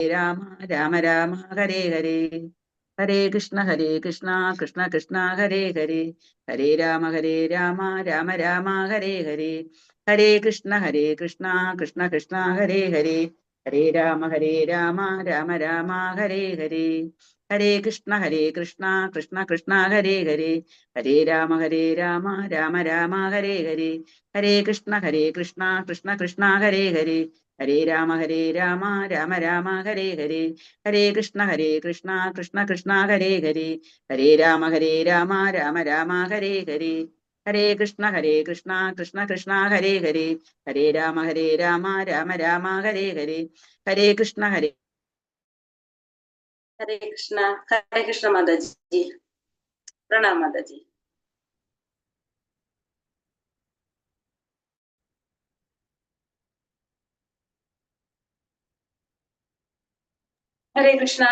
രാമ രാമ രാമ ഹരേ ഹരേ ഹരേ കൃഷ്ണ കൃഷ്ണ കൃഷ്ണ ഹരേ ഹരേ ഹരേ രാമ രാമ രാമ ഹരേ ഹരേ ഹരേ കൃഷ്ണ കൃഷ്ണ കൃഷ്ണ ഹരേ ഹരേ ഹരേ രാമ രാമ രാമ ഹരേ ഹരേ ഹരേ കൃഷ്ണ കൃഷ്ണ കൃഷ്ണ ഹരേ ഹരേ ഹരേ രാമ രാമ രാമ ഹരേ ഹരേ ഹരേ കൃഷ്ണ കൃഷ്ണ കൃഷ്ണ ഹരേ ഹരേ ഹരേ രാമ രാമ രാമ ഹരേ ഹരേ ഹരേ കൃഷ്ണ കൃഷ്ണ കൃഷ്ണ ഹരേ ഹരേ ഹരേ രാമ രാമ രാമ ഹരേ ഹരേ ഹരേ കൃഷ്ണ കൃഷ്ണ കൃഷ്ണ ഹരേ ഹരേ ഹരേ രാമ രാമ രാമ ഹരേ ഹരേ ഹരേ കൃഷ്ണ ഹരേ കൃഷ്ണ മാതാജി പ്രണാം മാതാജി. ഹരേ കൃഷ്ണ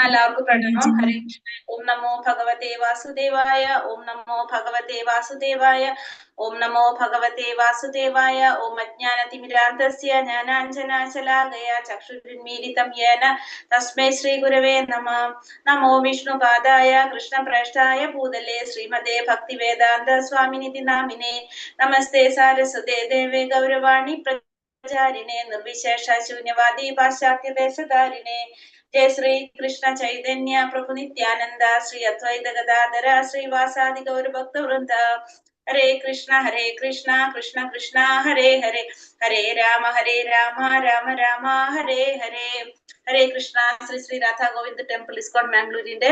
എല്ലാവർക്കും പ്രണാമം. ഹരേ കൃഷ്ണ. ഓം നമോ ഭഗവതേ വാസുദേവായ. ഓം നമോ ഭഗവതേ വാസുദേവായ. ഓം നമോ ഭഗവതേ വാസുദേവായ. ഓം അജ്ഞാനതിമിരാന്തസ്യ ജ്ഞാനാഞ്ജനാശലാകയ ചക്ഷുരുന്മീലിതം യേന തസ്മൈ ശ്രീ ഗുരവേ നമഃ. നമോ വിഷ്ണുപാദായ കൃഷ്ണപ്രേഷ്ഠായ ഭൂതലേ ശ്രീമതേ ഭക്തിവേദാന്ത സ്വാമിനിധി നാമിനേ. നമസ്തേ സാരസ്വതേ ദേവേ ഗൗരവാണി പ്രചാരിണേ നിർവിശേഷ ശൂന്യവാദി പാശ്ചാത്യ ദേശധാരിണേ. ജയ ശ്രീ കൃഷ്ണ ചൈതന്യ പ്രഭു നിത്യാനന്ദ ശ്രീ അദ്വൈത ഗദാധര ശ്രീവാസാദി ഗൗരഭക്തവൃന്ദ. ഹരേ കൃഷ്ണ കൃഷ്ണ കൃഷ്ണ ഹരേ ഹരേ ഹരേ രാമ രാമ രാമ ഹരേ ഹരേ. ഹരേ കൃഷ്ണ. ശ്രീ ശ്രീ രാധാ ഗോവിന്ദ് ടെമ്പിൾ ഇസ്കോൺ മാംഗ്ലൂരിന്റെ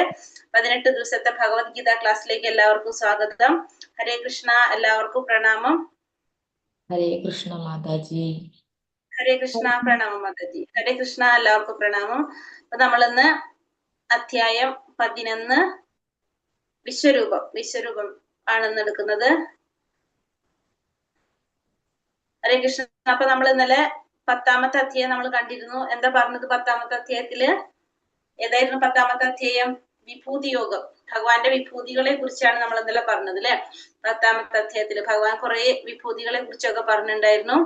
18 ദിവസത്തെ ഭഗവത്ഗീത ക്ലാസ്സിലേക്ക് എല്ലാവർക്കും സ്വാഗതം. ഹരേ കൃഷ്ണ. എല്ലാവർക്കും പ്രണാമം. ഹരേ കൃഷ്ണ മാതാജി. ഹരേ കൃഷ്ണ. പ്രണാമം മാതാജി. ഹരേ കൃഷ്ണ. എല്ലാവർക്കും പ്രണാമം. അപ്പൊ നമ്മളിന്ന് അധ്യായം 11 വിശ്വരൂപം ആണെന്ന് എടുക്കുന്നത്. ഹരേ കൃഷ്ണ. അപ്പൊ നമ്മൾ ഇന്നലെ 10ാമത്തെ അധ്യായം നമ്മൾ കണ്ടിരുന്നു. എന്താ പറഞ്ഞത് 10ാമത്തെ അധ്യായത്തില്? ഏതായിരുന്നു 10ാമത്തെ അധ്യായം? വിഭൂതി യോഗം, ഭഗവാന്റെ വിഭൂതികളെ കുറിച്ചാണ് നമ്മൾ ഇന്നലെ പറഞ്ഞത് അല്ലെ. 10ാമത്തെ അധ്യായത്തില് ഭഗവാൻ കുറെ വിഭൂതികളെ കുറിച്ചൊക്കെ പറഞ്ഞിട്ടുണ്ടായിരുന്നു.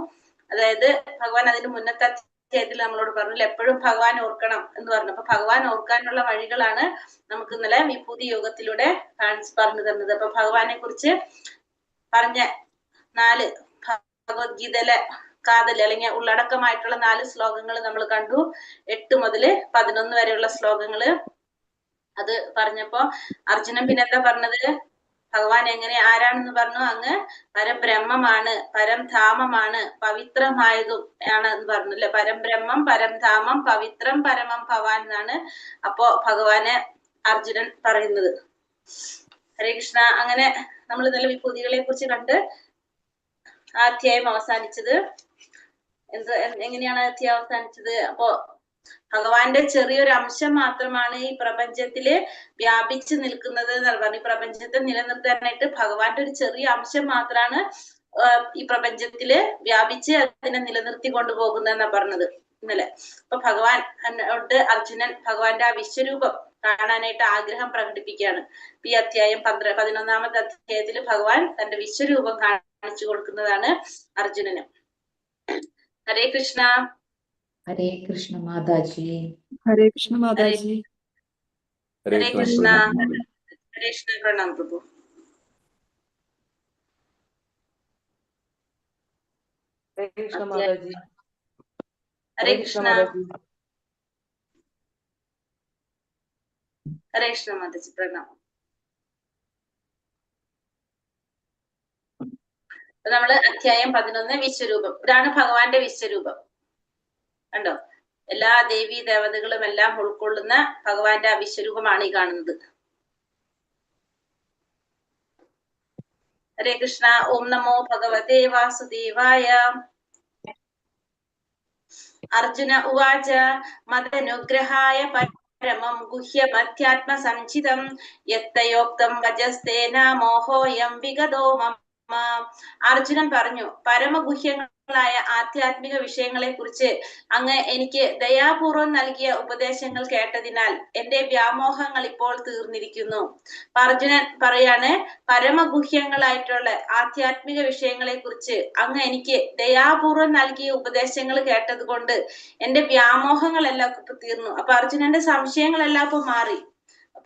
അതായത് ഭഗവാൻ അതിന് മുന്നത്തെ അധ്യായത്തിൽ നമ്മളോട് പറഞ്ഞു എപ്പോഴും ഭഗവാൻ ഓർക്കണം എന്ന് പറഞ്ഞു. അപ്പൊ ഭഗവാൻ ഓർക്കാനുള്ള വഴികളാണ് നമുക്ക് ഇന്നലെ വിഭൂതി യോഗത്തിലൂടെ പറഞ്ഞു തന്നത്. അപ്പൊ ഭഗവാനെ കുറിച്ച് പറഞ്ഞ 4 ഭഗവത്ഗീതയിലെ കാതൽ അല്ലെങ്കിൽ ഉള്ളടക്കമായിട്ടുള്ള 4 ശ്ലോകങ്ങൾ നമ്മൾ കണ്ടു. 8 മുതൽ 11 വരെയുള്ള ശ്ലോകങ്ങള് അത് പറഞ്ഞപ്പോ അർജുനൻ പിന്നെന്താ പറഞ്ഞത്? ഭഗവാൻ എങ്ങനെ ആരാണെന്ന് പറഞ്ഞു. അങ്ങ് പരബ്രഹ്മമാണ്, പരംധാമമാണ്, പവിത്രമായതും ആണ് എന്ന് പറഞ്ഞു അല്ലെ. പരംബ്രഹ്മം, പരംധാമം, പവിത്രം, പരമം ഭവാൻ എന്നാണ് അപ്പോ ഭഗവാന് അർജുനൻ പറയുന്നത്. ഹരേ കൃഷ്ണ. അങ്ങനെ നമ്മൾ ഇന്നലെ വിഭൂതികളെ കുറിച്ച് കണ്ട് ആ അധ്യായം അവസാനിച്ചത്. എങ്ങനെയാണ് അധ്യായം അവസാനിച്ചത്? അപ്പോ ഭഗവാന്റെ ചെറിയൊരു അംശം മാത്രമാണ് ഈ പ്രപഞ്ചത്തില് വ്യാപിച്ചു നിൽക്കുന്നത് എന്നാണ് പറഞ്ഞു. ഈ പ്രപഞ്ചത്തെ നിലനിർത്താനായിട്ട് ഭഗവാന്റെ ഒരു ചെറിയ അംശം മാത്രമാണ് ഈ പ്രപഞ്ചത്തില് വ്യാപിച്ച് അതിനെ നിലനിർത്തി കൊണ്ടുപോകുന്നതെന്നാ പറഞ്ഞത് ഇന്നലെ. അപ്പൊ ഭഗവാൻ അർജുനൻ ഭഗവാന്റെ ആ വിശ്വരൂപം കാണാനായിട്ട് ആഗ്രഹം പ്രകടിപ്പിക്കുകയാണ്. ഈ അധ്യായം 11ാമത്തെ അധ്യായത്തില് ഭഗവാൻ തന്റെ വിശ്വരൂപം കാണിച്ചു കൊടുക്കുന്നതാണ് അർജുനന്. ഹരേ കൃഷ്ണ. ഹരേ കൃഷ്ണ മാതാജി. ഹരേ കൃഷ്ണ മാതാജി. ഹരേ കൃഷ്ണ. ഹരേ കൃഷ്ണ. പ്രണാം പ്രഭു. ഹരേ കൃഷ്ണ മാതാജി. ഹരേ കൃഷ്ണ. ഹരേ കൃഷ്ണ മാതാജി. പ്രണാമം. നമ്മള് അധ്യായം 11 വിശ്വരൂപം. ഇതാണ് ഭഗവാന്റെ വിശ്വരൂപം. കണ്ടോ? എല്ലാ ദേവീ ദേവതകളും എല്ലാം ഉൾക്കൊള്ളുന്ന ഭഗവാന്റെ ആ വിശ്വരൂപമാണ് ഈ കാണുന്നത്. ഹരേ കൃഷ്ണ. ഓം നമോ ഭഗവതേ വാസുദേവായ. അർജുന ഉവാച മദനുഗ്രഹായ പരമം ഗുഹ്യമധ്യാത്മ സംചിതം യത്തയോക്തം വജസ്തേന മോഹോയം വിഗതോ മമ. അർജുനൻ പറഞ്ഞു, പരമഗുഹ്യങ്ങളായ ആധ്യാത്മിക വിഷയങ്ങളെ കുറിച്ച് അങ്ങ് എനിക്ക് ദയാപൂർവം നൽകിയ ഉപദേശങ്ങൾ കേട്ടതിനാൽ എന്റെ വ്യാമോഹങ്ങൾ ഇപ്പോൾ തീർന്നിരിക്കുന്നു. അർജുനൻ പറയാണ്, പരമഗുഹ്യങ്ങളായിട്ടുള്ള ആധ്യാത്മിക വിഷയങ്ങളെ കുറിച്ച് അങ്ങ് എനിക്ക് ദയാപൂർവം നൽകിയ ഉപദേശങ്ങൾ കേട്ടത് കൊണ്ട് എന്റെ വ്യാമോഹങ്ങളെല്ലാം ഇപ്പൊ തീർന്നു. അപ്പൊ അർജുനന്റെ സംശയങ്ങളെല്ലാം ഇപ്പൊ മാറി.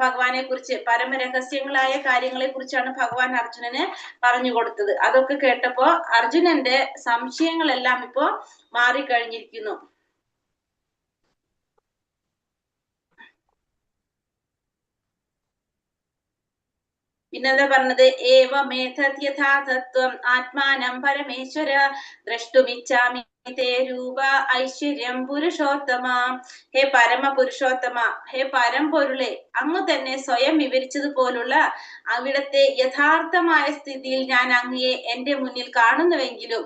ഭഗവാനെ കുറിച്ച് പരമരഹസ്യങ്ങളായ കാര്യങ്ങളെ കുറിച്ചാണ് ഭഗവാൻ അർജുനന് പറഞ്ഞു കൊടുത്തത്. അതൊക്കെ കേട്ടപ്പോ അർജുനന്റെ സംശയങ്ങളെല്ലാം ഇപ്പോ മാറിക്കഴിഞ്ഞിരിക്കുന്നു. പിന്നെന്താ പറഞ്ഞത്? ഏവമേതദ്യഥാതത്വം ആത്മാനം പരമേശ്വര ദ്രഷ്ടുമിച്ഛാമി തേ രൂപ ഐശ്വര്യം പുരുഷോത്തമ. ഹേ പരമപുരുഷോത്തമ, ഹേ പരമ്പൊരുളെ, അങ്ങ് തന്നെ സ്വയം വിവരിച്ചതുപോലുള്ള അവിടത്തെ യഥാർത്ഥമായ സ്ഥിതിയിൽ ഞാൻ അങ്ങയെ എന്റെ മുന്നിൽ കാണുന്നുവെങ്കിലും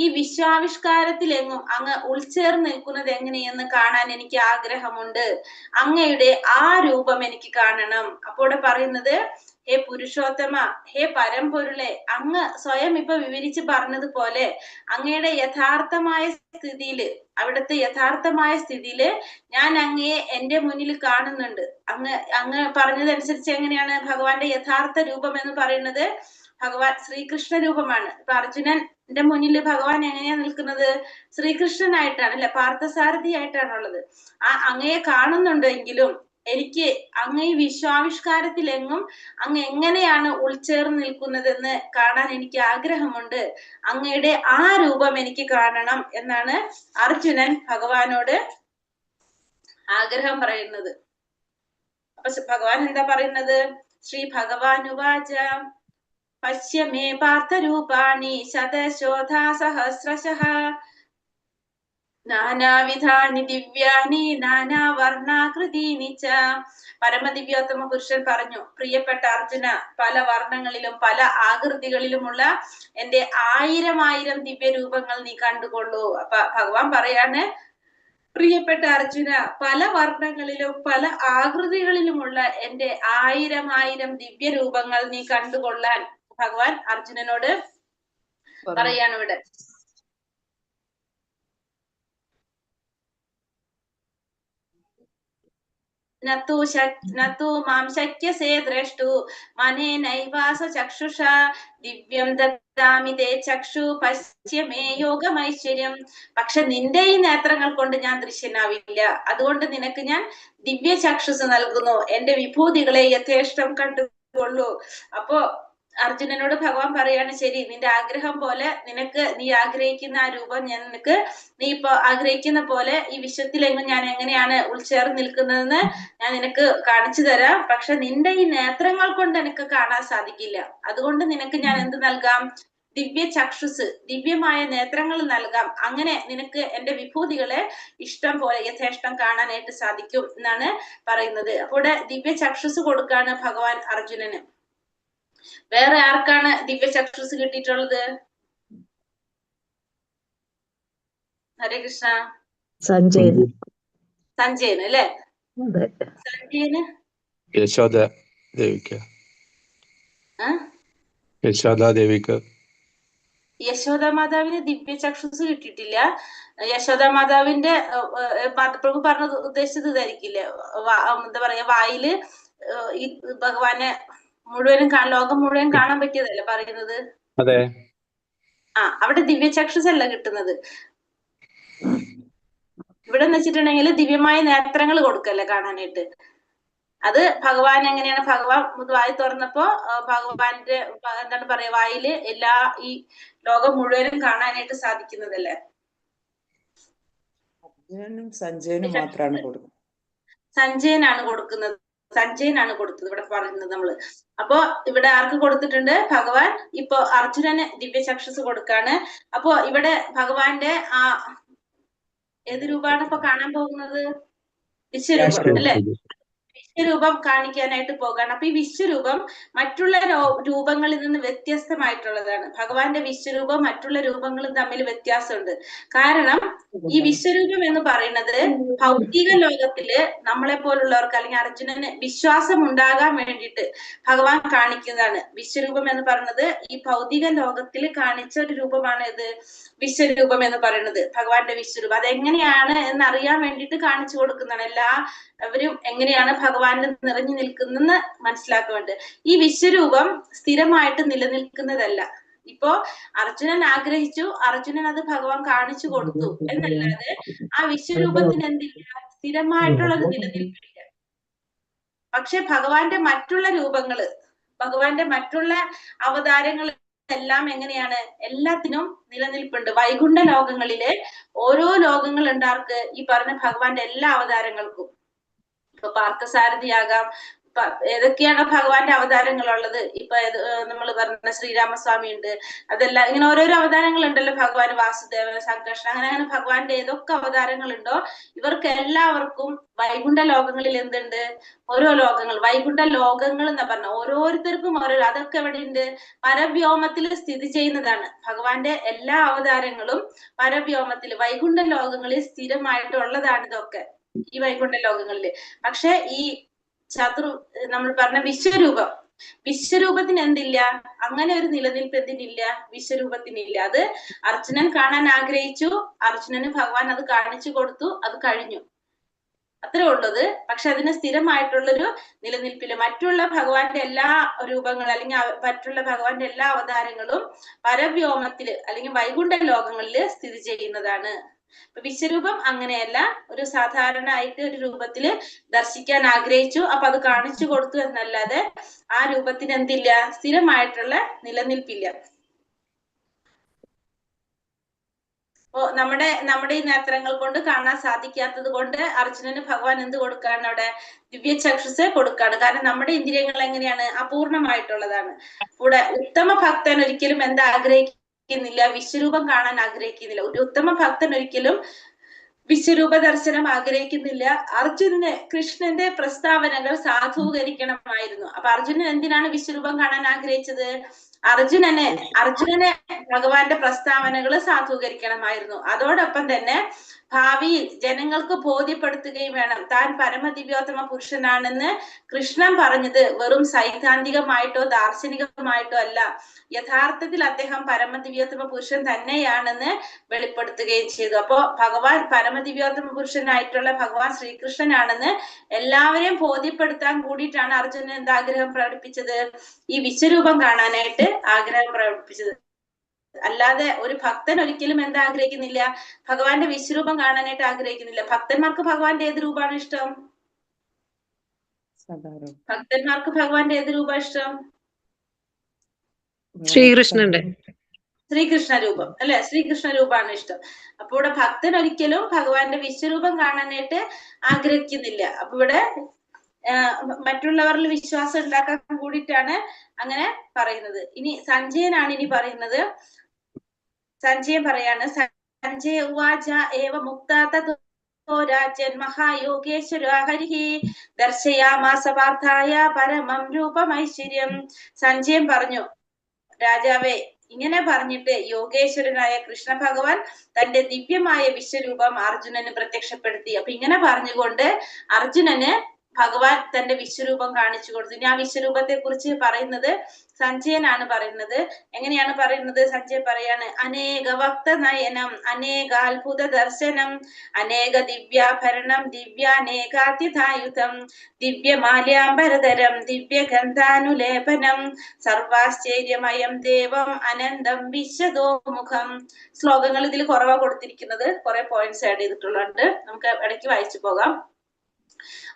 ഈ വിശ്വാവിഷ്കാരത്തിലെങ്ങും അങ്ങ് ഉൾച്ചേർന്ന് നിൽക്കുന്നത് എങ്ങനെയെന്ന് കാണാൻ എനിക്ക് ആഗ്രഹമുണ്ട്. അങ്ങയുടെ ആ രൂപം എനിക്ക് കാണണം. അപ്പോൾ ഇവിടെ പറയുന്നത്, ഹേ പുരുഷോത്തമ, ഹേ പരമ്പൊരുളെ, അങ്ങ് സ്വയം ഇപ്പൊ വിവരിച്ച് പറഞ്ഞതുപോലെ അങ്ങയുടെ യഥാർത്ഥമായ സ്ഥിതിയില്, അവിടുത്തെ യഥാർത്ഥമായ സ്ഥിതിയില് ഞാൻ അങ്ങയെ എന്റെ മുന്നിൽ കാണുന്നുണ്ട്. അങ്ങ് പറഞ്ഞതനുസരിച്ച് എങ്ങനെയാണ് ഭഗവാന്റെ യഥാർത്ഥ രൂപം എന്ന് പറയുന്നത്? ഭഗവാൻ ശ്രീകൃഷ്ണ രൂപമാണ്. ഇപ്പൊ അർജുനന്റെ മുന്നിൽ ഭഗവാൻ എങ്ങനെയാ നിൽക്കുന്നത്? ശ്രീകൃഷ്ണനായിട്ടാണ്, അല്ലെ, പാർത്ഥസാരഥി ആയിട്ടാണുള്ളത്. ആ അങ്ങയെ കാണുന്നുണ്ടെങ്കിലും എനിക്ക് അങ്ങ് ഈ വിശ്വാവിഷ്കാരത്തിലെങ്ങും അങ്ങ് എങ്ങനെയാണ് ഉൾച്ചേർന്ന് നിൽക്കുന്നതെന്ന് കാണാൻ എനിക്ക് ആഗ്രഹമുണ്ട്. അങ്ങയുടെ ആ രൂപം എനിക്ക് കാണണം എന്നാണ് അർജുനൻ ഭഗവാനോട് ആഗ്രഹം പറയുന്നത്. അപ്പൊ ഭഗവാൻ എന്താ പറയുന്നത്? ശ്രീ ഭഗവാനുവാച പശ്യ മേ പാർത്ഥരൂപാണി ശതശോധാ സഹസ്രശഃ നാനാവിധാനി ദിവ്യാനി നാനാവർണാകൃതീനി ച. പരമദിവ്യോത്തമ പുരുഷൻ പറഞ്ഞു, പ്രിയപ്പെട്ട അർജുന, പല വർണ്ണങ്ങളിലും പല ആകൃതികളിലുമുള്ള എന്റെ 1000 ദിവ്യരൂപങ്ങൾ നീ കണ്ടുകൊള്ളൂ. അപ്പൊ ഭഗവാൻ പറയാണ്, പ്രിയപ്പെട്ട അർജുന, പല വർണ്ണങ്ങളിലും പല ആകൃതികളിലുമുള്ള എന്റെ 1000 ദിവ്യരൂപങ്ങൾ നീ കണ്ടുകൊള്ളാൻ ഭഗവാൻ അർജുനനോട് പറയാണ് ഇവിടെ. നതു മാം ശക്യസേ ദ്രഷ്ടു മനേനൈവാസ ചക്ഷുഷാ ദിവ്യം ദദാമി തേ ചക്ഷു പശ്യ മേ യോഗമൈശ്വര്യം. പക്ഷെ നിന്റെ ഈ നേത്രങ്ങൾ കൊണ്ട് ഞാൻ ദൃശ്യനാവില്ല. അതുകൊണ്ട് നിനക്ക് ഞാൻ ദിവ്യ ചക്ഷുസ് നൽകുന്നു. എന്റെ വിഭൂതികളെ യഥേഷ്ടം കണ്ടുകൊള്ളൂ. അപ്പോ അർജുനനോട് ഭഗവാൻ പറയാണ്, ശരി, നിന്റെ ആഗ്രഹം പോലെ നീ ആഗ്രഹിക്കുന്ന ആ രൂപം നീ ഇപ്പൊ ആഗ്രഹിക്കുന്ന പോലെ ഈ വിശ്വത്തിലെങ്ങും ഞാൻ എങ്ങനെയാണ് ഉൾച്ചേർന്ന് നിൽക്കുന്നതെന്ന് ഞാൻ നിനക്ക് കാണിച്ചു തരാം. പക്ഷെ നിന്റെ ഈ നേത്രങ്ങൾ കൊണ്ട് എനിക്ക് കാണാൻ സാധിക്കില്ല. അതുകൊണ്ട് നിനക്ക് ഞാൻ എന്ത് നൽകാം? ദിവ്യ ചക്ഷുസ്, ദിവ്യമായ നേത്രങ്ങൾ നൽകാം. അങ്ങനെ നിനക്ക് എന്റെ വിഭൂതികളെ ഇഷ്ടം പോലെ യഥേഷ്ടം കാണാനായിട്ട് സാധിക്കും എന്നാണ് പറയുന്നത്. അപ്പോൾ ദിവ്യ ചക്ഷുസ് കൊടുക്കാണ് ഭഗവാൻ അർജുനന്. വേറെ ആർക്കാണ് ദിവ്യ ചക്ഷുസ് കിട്ടിയിട്ടുള്ളത്? ഹരേ കൃഷ്ണ. സഞ്ജയന് അല്ലെ? സഞ്ജയന് യശോദ മാതാവിന് ദിവ്യ ചക്ഷുസ് കിട്ടിയിട്ടില്ല. യശോദ മാതാവിന്റെ പ്രഭു പറഞ്ഞത് ഉദ്ദേശിച്ചത് ഇതായിരിക്കില്ലേ? എന്താ പറയാ, വായില് ഈ ഭഗവാനെ മുഴുവനും ലോകം മുഴുവൻ കാണാൻ പറ്റിയതല്ലേ പറയുന്നത്? അതെ. അവിടെ ദിവ്യ ചക്ഷുസ് അല്ല കിട്ടുന്നത്. ഇവിടെ എന്ന് വെച്ചിട്ടുണ്ടെങ്കിൽ ദിവ്യമായ നേത്രങ്ങൾ കൊടുക്കല്ലേ കാണാനായിട്ട്. അത് ഭഗവാൻ എങ്ങനെയാണ്? ഭഗവാൻ വായി തുറന്നപ്പോ ഭഗവാന്റെ എന്താണ് പറയാ, വായില് എല്ലാ ഈ ലോകം മുഴുവനും കാണാനായിട്ട് സാധിക്കുന്നതല്ലേ. സഞ്ജയനാണ് കൊടുക്കുന്നത്. സഞ്ജയനാണ് കൊടുത്തത് ഇവിടെ പറയുന്നത് നമ്മള്. അപ്പോ ഇവിടെ ആർക്ക് കൊടുത്തിട്ടുണ്ട്? ഭഗവാൻ ഇപ്പൊ അർജുനന് ദിവ്യ ചക്ഷുസ് കൊടുക്കാണ്. അപ്പോ ഇവിടെ ഭഗവാന്റെ ആ ഏത് രൂപമാണ് ഇപ്പൊ കാണാൻ പോകുന്നത്? വിശ്വരൂപം അല്ലെ? വിശ്വരൂപം കാണിക്കാനായിട്ട് പോകാണ്. അപ്പൊ ഈ വിശ്വരൂപം മറ്റുള്ള രൂപങ്ങളിൽ നിന്ന് വ്യത്യസ്തമായിട്ടുള്ളതാണ്. ഭഗവാന്റെ വിശ്വരൂപം മറ്റുള്ള രൂപങ്ങളും തമ്മിൽ വ്യത്യാസമുണ്ട്. കാരണം ഈ വിശ്വരൂപം എന്ന് പറയുന്നത് ഭൗതിക ലോകത്തില് നമ്മളെ പോലുള്ളവർക്ക് അല്ലെങ്കിൽ അർജുനന് വിശ്വാസം ഉണ്ടാകാൻ വേണ്ടിയിട്ട് ഭഗവാൻ കാണിക്കുന്നതാണ്. വിശ്വരൂപം എന്ന് പറയുന്നത് ഈ ഭൗതിക ലോകത്തിൽ കാണിച്ച ഒരു രൂപമാണ് ഇത് വിശ്വരൂപം എന്ന് പറയുന്നത്. ഭഗവാന്റെ വിശ്വരൂപം അതെങ്ങനെയാണ് എന്നറിയാൻ വേണ്ടിയിട്ട് കാണിച്ചു കൊടുക്കുന്നതാണ്. എല്ലാവരും എങ്ങനെയാണ് ഭഗവാനിൽ നിറഞ്ഞു നിൽക്കുന്നെന്ന് മനസ്സിലാക്കുന്നുണ്ട്. ഈ വിശ്വരൂപം സ്ഥിരമായിട്ട് നിലനിൽക്കുന്നതല്ല. ഇപ്പോ അർജുനൻ ആഗ്രഹിച്ചു, അർജുനൻ അത് ഭഗവാൻ കാണിച്ചു കൊടുത്തു എന്നല്ലാതെ ആ വിശ്വരൂപത്തിന് എന്തില്ല, സ്ഥിരമായിട്ടുള്ളത് നിലനിൽപ്പില്ല. പക്ഷെ ഭഗവാന്റെ മറ്റുള്ള രൂപങ്ങള്, ഭഗവാന്റെ മറ്റുള്ള അവതാരങ്ങൾ എല്ലാം എങ്ങനെയാണ്, എല്ലാത്തിനും നിലനിൽപ്പുണ്ട്. വൈകുണ്ഠ ലോകങ്ങളിലെ ഓരോ ലോകങ്ങൾ ഉണ്ടാർക്ക് ഈ പറഞ്ഞ ഭഗവാന്റെ എല്ലാ അവതാരങ്ങൾക്കും. ഇപ്പൊ പാർത്ഥസാരഥിയാകാം, ഏതൊക്കെയാണ് ഭഗവാന്റെ അവതാരങ്ങൾ ഉള്ളത്. ഇപ്പൊ നമ്മൾ പറഞ്ഞ ശ്രീരാമസ്വാമി ഉണ്ട്, അതെല്ലാം ഇങ്ങനെ ഓരോരോ അവതാരങ്ങൾ ഉണ്ടല്ലോ. ഭഗവാൻ വാസുദേവൻ, സംകർഷണൻ, അങ്ങനെ ഭഗവാന്റെ ഏതൊക്കെ അവതാരങ്ങൾ ഉണ്ടോ ഇവർക്ക് എല്ലാവർക്കും വൈകുണ്ഠ ലോകങ്ങളിൽ എന്തുണ്ട്, ഓരോ ലോകങ്ങൾ, വൈകുണ്ഠ ലോകങ്ങൾ എന്ന് പറഞ്ഞ ഓരോരുത്തർക്കും ഓരോ, അതൊക്കെ എവിടെ ഉണ്ട്, പരവ്യോമത്തിൽ സ്ഥിതി ചെയ്യുന്നതാണ്. ഭഗവാന്റെ എല്ലാ അവതാരങ്ങളും പരവ്യോമത്തിൽ വൈകുണ്ഠ ലോകങ്ങളിൽ സ്ഥിരമായിട്ടുള്ളതാണ് ഇതൊക്കെ, ഈ വൈകുണ്ഠ ലോകങ്ങളില്. പക്ഷെ ഈ നമ്മൾ പറഞ്ഞ വിശ്വരൂപത്തിന് എന്തില്ല, അങ്ങനെ ഒരു നിലനിൽപ്പ് എന്തിനില്ല, വിശ്വരൂപത്തിനില്ല. അത് അർജുനൻ കാണാൻ ആഗ്രഹിച്ചു, അർജുനന് ഭഗവാൻ അത് കാണിച്ചു കൊടുത്തു, അത് കഴിഞ്ഞു, അത്രേ ഉള്ളത്. പക്ഷെ അതിന് സ്ഥിരമായിട്ടുള്ളൊരു നിലനിൽപ്പില്ല. മറ്റുള്ള ഭഗവാന്റെ എല്ലാ രൂപങ്ങളും അല്ലെങ്കിൽ മറ്റുള്ള ഭഗവാന്റെ എല്ലാ അവതാരങ്ങളും പരവ്യോമത്തില് അല്ലെങ്കിൽ വൈകുണ്ഠ ലോകങ്ങളില് സ്ഥിതി ചെയ്യുന്നതാണ്. വിശ്വരൂപം അങ്ങനെയല്ല, ഒരു സാധാരണ ആയിട്ട് ഒരു രൂപത്തില് ദർശിക്കാൻ ആഗ്രഹിച്ചു, അപ്പൊ അത് കാണിച്ചു കൊടുത്തു എന്നല്ലാതെ ആ രൂപത്തിന് എന്തില്ല, സ്ഥിരമായിട്ടുള്ള നിലനിൽപ്പില്ല. നമ്മുടെ ഈ നേത്രങ്ങൾ കൊണ്ട് കാണാൻ സാധിക്കാത്തത് കൊണ്ട് അർജുനന് ഭഗവാൻ എന്ത് കൊടുക്കാണ്, അവിടെ ദിവ്യ ചക്ഷുസ് കൊടുക്കാണ്. കാരണം നമ്മുടെ ഇന്ദ്രിയങ്ങൾ എങ്ങനെയാണ്, അപൂർണമായിട്ടുള്ളതാണ്. കൂടെ ഉത്തമ ഭക്തൻ ഒരിക്കലും എന്താ ആഗ്രഹിക്കുന്നില്ല, വിശ്വരൂപം കാണാൻ ആഗ്രഹിക്കുന്നില്ല. ഒരു ഉത്തമ ഭക്തൻ ഒരിക്കലും വിശ്വരൂപ ദർശനം ആഗ്രഹിക്കുന്നില്ല. അർജുനന് കൃഷ്ണന്റെ പ്രസ്താവനകൾ സാധൂകരിക്കണമായിരുന്നു. അപ്പൊ അർജുനൻ എന്തിനാണ് വിശ്വരൂപം കാണാൻ ആഗ്രഹിച്ചത്, അർജുനനെ ഭഗവാന്റെ പ്രസ്താവനകൾ സാധൂകരിക്കണമായിരുന്നു. അതോടൊപ്പം തന്നെ ഭാവിയിൽ ജനങ്ങൾക്ക് ബോധ്യപ്പെടുത്തുകയും വേണം, താൻ പരമദിവ്യോത്തമ പുരുഷനാണെന്ന് കൃഷ്ണൻ പറഞ്ഞത് വെറും സൈദ്ധാന്തികമായിട്ടോ ദാർശനികമായിട്ടോ അല്ല, യഥാർത്ഥത്തിൽ അദ്ദേഹം പരമദിവ്യോത്തമ പുരുഷൻ തന്നെയാണെന്ന് വെളിപ്പെടുത്തുകയും ചെയ്തു. അപ്പോ ഭഗവാൻ പരമദിവ്യോത്തമ പുരുഷനായിട്ടുള്ള ഭഗവാൻ ശ്രീകൃഷ്ണനാണെന്ന് എല്ലാവരെയും ബോധ്യപ്പെടുത്താൻ കൂടിയിട്ടാണ് അർജുനൻ എന്താഗ്രഹം പ്രകടിപ്പിച്ചത്, ഈ വിശ്വരൂപം കാണാനായിട്ട് ആഗ്രഹം പ്രകടിപ്പിച്ചത്. അല്ലാതെ ഒരു ഭക്തൻ ഒരിക്കലും എന്താ ആഗ്രഹിക്കുന്നില്ല, ഭഗവാന്റെ വിശ്വരൂപം കാണാനായിട്ട് ആഗ്രഹിക്കുന്നില്ല. ഭക്തന്മാർക്ക് ഭഗവാന്റെ ഏത് രൂപമാണ് ഇഷ്ടം, ഭക്തന്മാർക്ക് ഭഗവാന്റെ ഏത് രൂപ ഇഷ്ടം, ശ്രീകൃഷ്ണ രൂപം അല്ലെ, ശ്രീകൃഷ്ണ രൂപമാണ് ഇഷ്ടം. അപ്പൊ ഇവിടെ ഭക്തൻ ഒരിക്കലും ഭഗവാന്റെ വിശ്വരൂപം കാണാനായിട്ട് ആഗ്രഹിക്കുന്നില്ല. അപ്പൊ ഇവിടെ മറ്റുള്ളവരിൽ വിശ്വാസം ഉണ്ടാക്കാൻ കൂടിയിട്ടാണ് അങ്ങനെ പറയുന്നത്. ഇനി സഞ്ജയനാണ് ഇനി പറയുന്നത്. സഞ്ജയൻ പറയാണ്, സഞ്ജയ ഉവാച ഏവ മുക്താതോ രാജൻ മഹായോഗേശ്വര ഹരിഹി ദർശയാമാസ പാർത്ഥായ പരമം രൂപമൈശ്വര്യം. സഞ്ജയൻ പറഞ്ഞു, രാജാവേ, ഇങ്ങനെ പറഞ്ഞിട്ട് യോഗേശ്വരനായ കൃഷ്ണ ഭഗവാൻ തന്റെ ദിവ്യമായ വിശ്വരൂപം അർജുനന് പ്രത്യക്ഷപ്പെടുത്തി. അപ്പൊ ഇങ്ങനെ പറഞ്ഞുകൊണ്ട് അർജുനന് ഭഗവാൻ തന്റെ വിശ്വരൂപം കാണിച്ചു കൊടുത്തു. ഇനി ആ വിശ്വരൂപത്തെ കുറിച്ച് പറയുന്നത് സഞ്ജയനാണ് പറയുന്നത്. എങ്ങനെയാണ് പറയുന്നത്, സഞ്ജയൻ പറയാണ്, അനേക വക്ത നയനം അനേകാത്ഭുത ദർശനം അനേക ദിവ്യാഭരണം ദിവ്യാനേകാത്യതായുധം ദിവ്യമാല്യാംബരധരം ദിവ്യഗന്ധാനുലേപനം സർവാശ്ചര്യമയം ദേവം അനന്തം വിശ്വതോമുഖം. ശ്ലോകങ്ങൾ ഇതിൽ കുറവാ കൊടുത്തിരിക്കുന്നത്, കുറെ പോയിന്റ്സ് ആഡ് ചെയ്തിട്ടുള്ളത്, നമുക്ക് ഇടയ്ക്ക് വായിച്ചു പോകാം.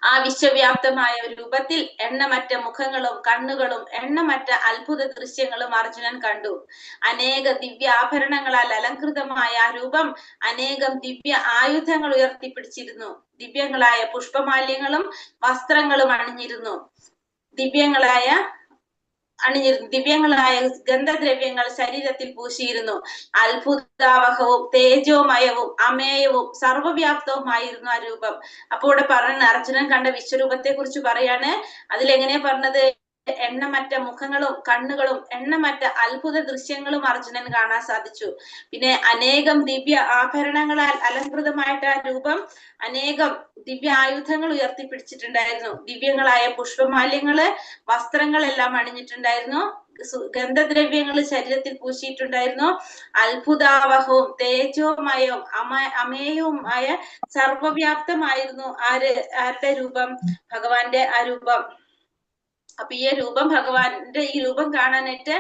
ആ വിശ്വവ്യാപ്തമായ രൂപത്തിൽ എണ്ണമറ്റ മുഖങ്ങളും കണ്ണുകളും എണ്ണമറ്റ അത്ഭുത ദൃശ്യങ്ങളും അർജുനൻ കണ്ടു. അനേക ദിവ്യ ആഭരണങ്ങളാൽ അലങ്കൃതമായ ആ രൂപം അനേകം ദിവ്യ ആയുധങ്ങൾ ഉയർത്തിപ്പിടിച്ചിരുന്നു. ദിവ്യങ്ങളായ പുഷ്പമാല്യങ്ങളും വസ്ത്രങ്ങളും അണിഞ്ഞിരുന്നു. ദിവ്യങ്ങളായ അണിഞ്ഞിരുന്നു. ദിവ്യങ്ങളായ ഗന്ധദ്രവ്യങ്ങൾ ശരീരത്തിൽ പൂശിയിരുന്നു. അത്ഭുതാവഹവും തേജോമയവും അമേയവും സർവവ്യാപ്തവുമായിരുന്നു ആ രൂപം. അപ്പൊ ഇവിടെ പറയുന്ന അർജുനൻ കണ്ട വിശ്വരൂപത്തെ കുറിച്ച് പറയാണ്. അതിലെങ്ങനെയാ പറഞ്ഞത്? എണ്ണമറ്റ മുഖങ്ങളും കണ്ണുകളും എണ്ണമറ്റ അത്ഭുത ദൃശ്യങ്ങളും അർജുനന് കാണാൻ സാധിച്ചു. പിന്നെ അനേകം ദിവ്യ ആഭരണങ്ങളാൽ അലങ്കൃതമായിട്ട് ആ രൂപം അനേകം ദിവ്യ ആയുധങ്ങൾ ഉയർത്തിപ്പിടിച്ചിട്ടുണ്ടായിരുന്നു. ദിവ്യങ്ങളായ പുഷ്പമാല്യങ്ങള് വസ്ത്രങ്ങളെല്ലാം അണിഞ്ഞിട്ടുണ്ടായിരുന്നു. ഗന്ധദ്രവ്യങ്ങൾ ശരീരത്തിൽ പൂശിയിട്ടുണ്ടായിരുന്നു. അത്ഭുതാവഹവും തേജോമയവും അമേയവുമായ സർവവ്യാപ്തമായിരുന്നു ആരുടെ രൂപം? ഭഗവാന്റെ ആ രൂപം. അപ്പൊ ഈ രൂപം, ഭഗവാന്റെ ഈ രൂപം കാണാനായിട്ട്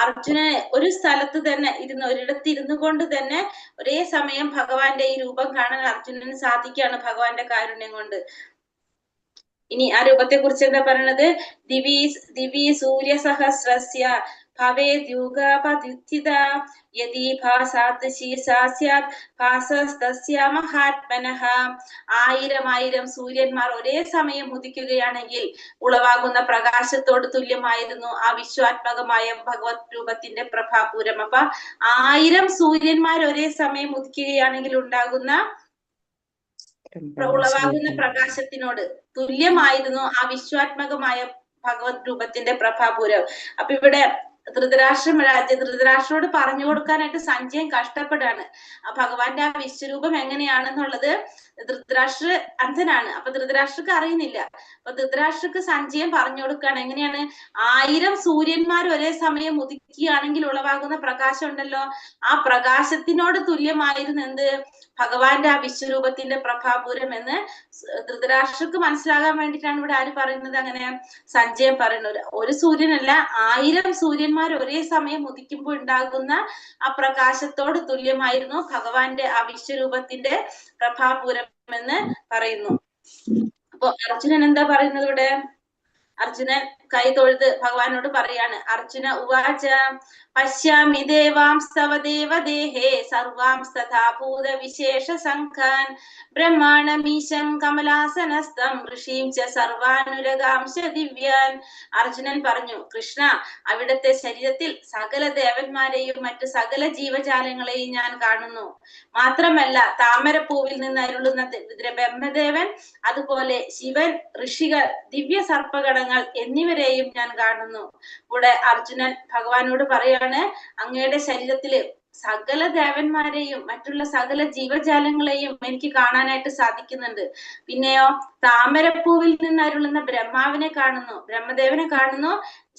അർജുനന് ഒരു സ്ഥലത്ത് തന്നെ ഒരിടത്ത് ഇരുന്നു കൊണ്ട് തന്നെ ഒരേ സമയം ഭഗവാന്റെ ഈ രൂപം കാണാൻ അർജുനന് സാധിക്കുകയാണ് ഭഗവാന്റെ കാരുണ്യം കൊണ്ട്. ഇനി ആ രൂപത്തെ കുറിച്ച് എന്താ പറയണത്? ദിവി സൂര്യ സഹസ്രസ്യ ഭവേദ്യുഗപദ്യുത്ഥിത യദി ഭാസാദൃശി സാസ്യാത് ഭാസസ്തസ്യ മഹാത്മനഃ. 1000 സൂര്യന്മാർ ഒരേ സമയം ഉദിക്കുകയാണെങ്കിൽ ഉളവാകുന്ന പ്രകാശത്തോട് തുല്യമായിരുന്നു ആ വിശ്വാത്മകമായ ഭഗവത് രൂപത്തിന്റെ പ്രഭാപൂരം. അപ്പൊ 1000 സൂര്യന്മാർ ഒരേ സമയം ഉദിക്കുകയാണെങ്കിൽ ഉളവാകുന്ന പ്രകാശത്തിനോട് തുല്യമായിരുന്നു ആ വിശ്വാത്മകമായ ഭഗവത് രൂപത്തിന്റെ പ്രഭാപൂരം. അപ്പൊ ഇവിടെ ധൃതരാഷ്ട്രോട് പറഞ്ഞു കൊടുക്കാനായിട്ട് സഞ്ജയൻ കഷ്ടപ്പെടാണ്. ആ ഭഗവാന്റെ ആ വിശ്വരൂപം എങ്ങനെയാണെന്നുള്ളത് ധൃതരാഷ്ട്ര അന്ധനാണ്. അപ്പൊ ധൃതരാഷ്ട്രക്ക് അറിയുന്നില്ല. അപ്പൊ ധൃതരാഷ്ട്രക്ക് സഞ്ജയൻ പറഞ്ഞു കൊടുക്കാണ്. എങ്ങനെയാണ്? 1000 സൂര്യന്മാർ ഒരേ സമയം ഉദിക്കുകയാണെങ്കിൽ ഉളവാകുന്ന പ്രകാശം ഉണ്ടല്ലോ, ആ പ്രകാശത്തിനോട് തുല്യമായിരുന്നു എന്ത്? ഭഗവാന്റെ ആ വിശ്വരൂപത്തിന്റെ പ്രഭാപൂരം എന്ന് ധൃതരാഷ്ട്രക്ക് മനസ്സിലാകാൻ വേണ്ടിയിട്ടാണ് ഇവിടെ ആര് പറയുന്നത്? അങ്ങനെ സഞ്ജയൻ പറയുന്നത്. ഒരു സൂര്യനല്ല, 1000 സൂര്യന്മാർ ഒരേ സമയം ഉദിക്കുമ്പോൾ ഉണ്ടാകുന്ന ആ പ്രകാശത്തോട് തുല്യമായിരുന്നു ഭഗവാന്റെ ആ വിശ്വരൂപത്തിന്റെ പ്രഭാപൂരം എന്ന് പറയുന്നു. അപ്പൊ അർജുനൻ എന്താ പറയുന്നത് ഇവിടെ? അർജുനൻ കൈ തൊഴുത് ഭഗവാനോട് പറയാണ്. അർജുന ഉവാച പശ്യാമി ദേവാംസ്തവ ദേവദേഹേ സർവാംസ്തഥാ ഭൂത വിശേഷ സംഘാൻ ബ്രഹ്മാണമീശം കമലാസനസ്തം ഋഷീം ച സർവാനുരഗാംശ ദിവ്യാൻ. അർജുനൻ പറഞ്ഞു, കൃഷ്ണ, അവിടുത്തെ ശരീരത്തിൽ സകല ദേവന്മാരെയും മറ്റു സകല ജീവജാലങ്ങളെയും ഞാൻ കാണുന്നു. മാത്രമല്ല താമരപ്പൂവിൽ നിന്ന് അരുളുന്ന ബ്രഹ്മദേവൻ, അതുപോലെ ശിവൻ, ഋഷികൾ, ദിവ്യ സർപ്പഗണങ്ങൾ എന്നിവരെയും ഞാൻ കാണുന്നു. ഇവിടെ അർജുനൻ ഭഗവാനോട് പറയാണ്, അങ്ങയുടെ ശരീരത്തില് സകല ദേവന്മാരെയും മറ്റുള്ള സകല ജീവജാലങ്ങളെയും എനിക്ക് കാണാനായിട്ട് സാധിക്കുന്നുണ്ട്. പിന്നെയോ താമരപ്പൂവിൽ നിന്ന് അരുളുന്ന ബ്രഹ്മാവിനെ കാണുന്നു, ബ്രഹ്മദേവനെ കാണുന്നു,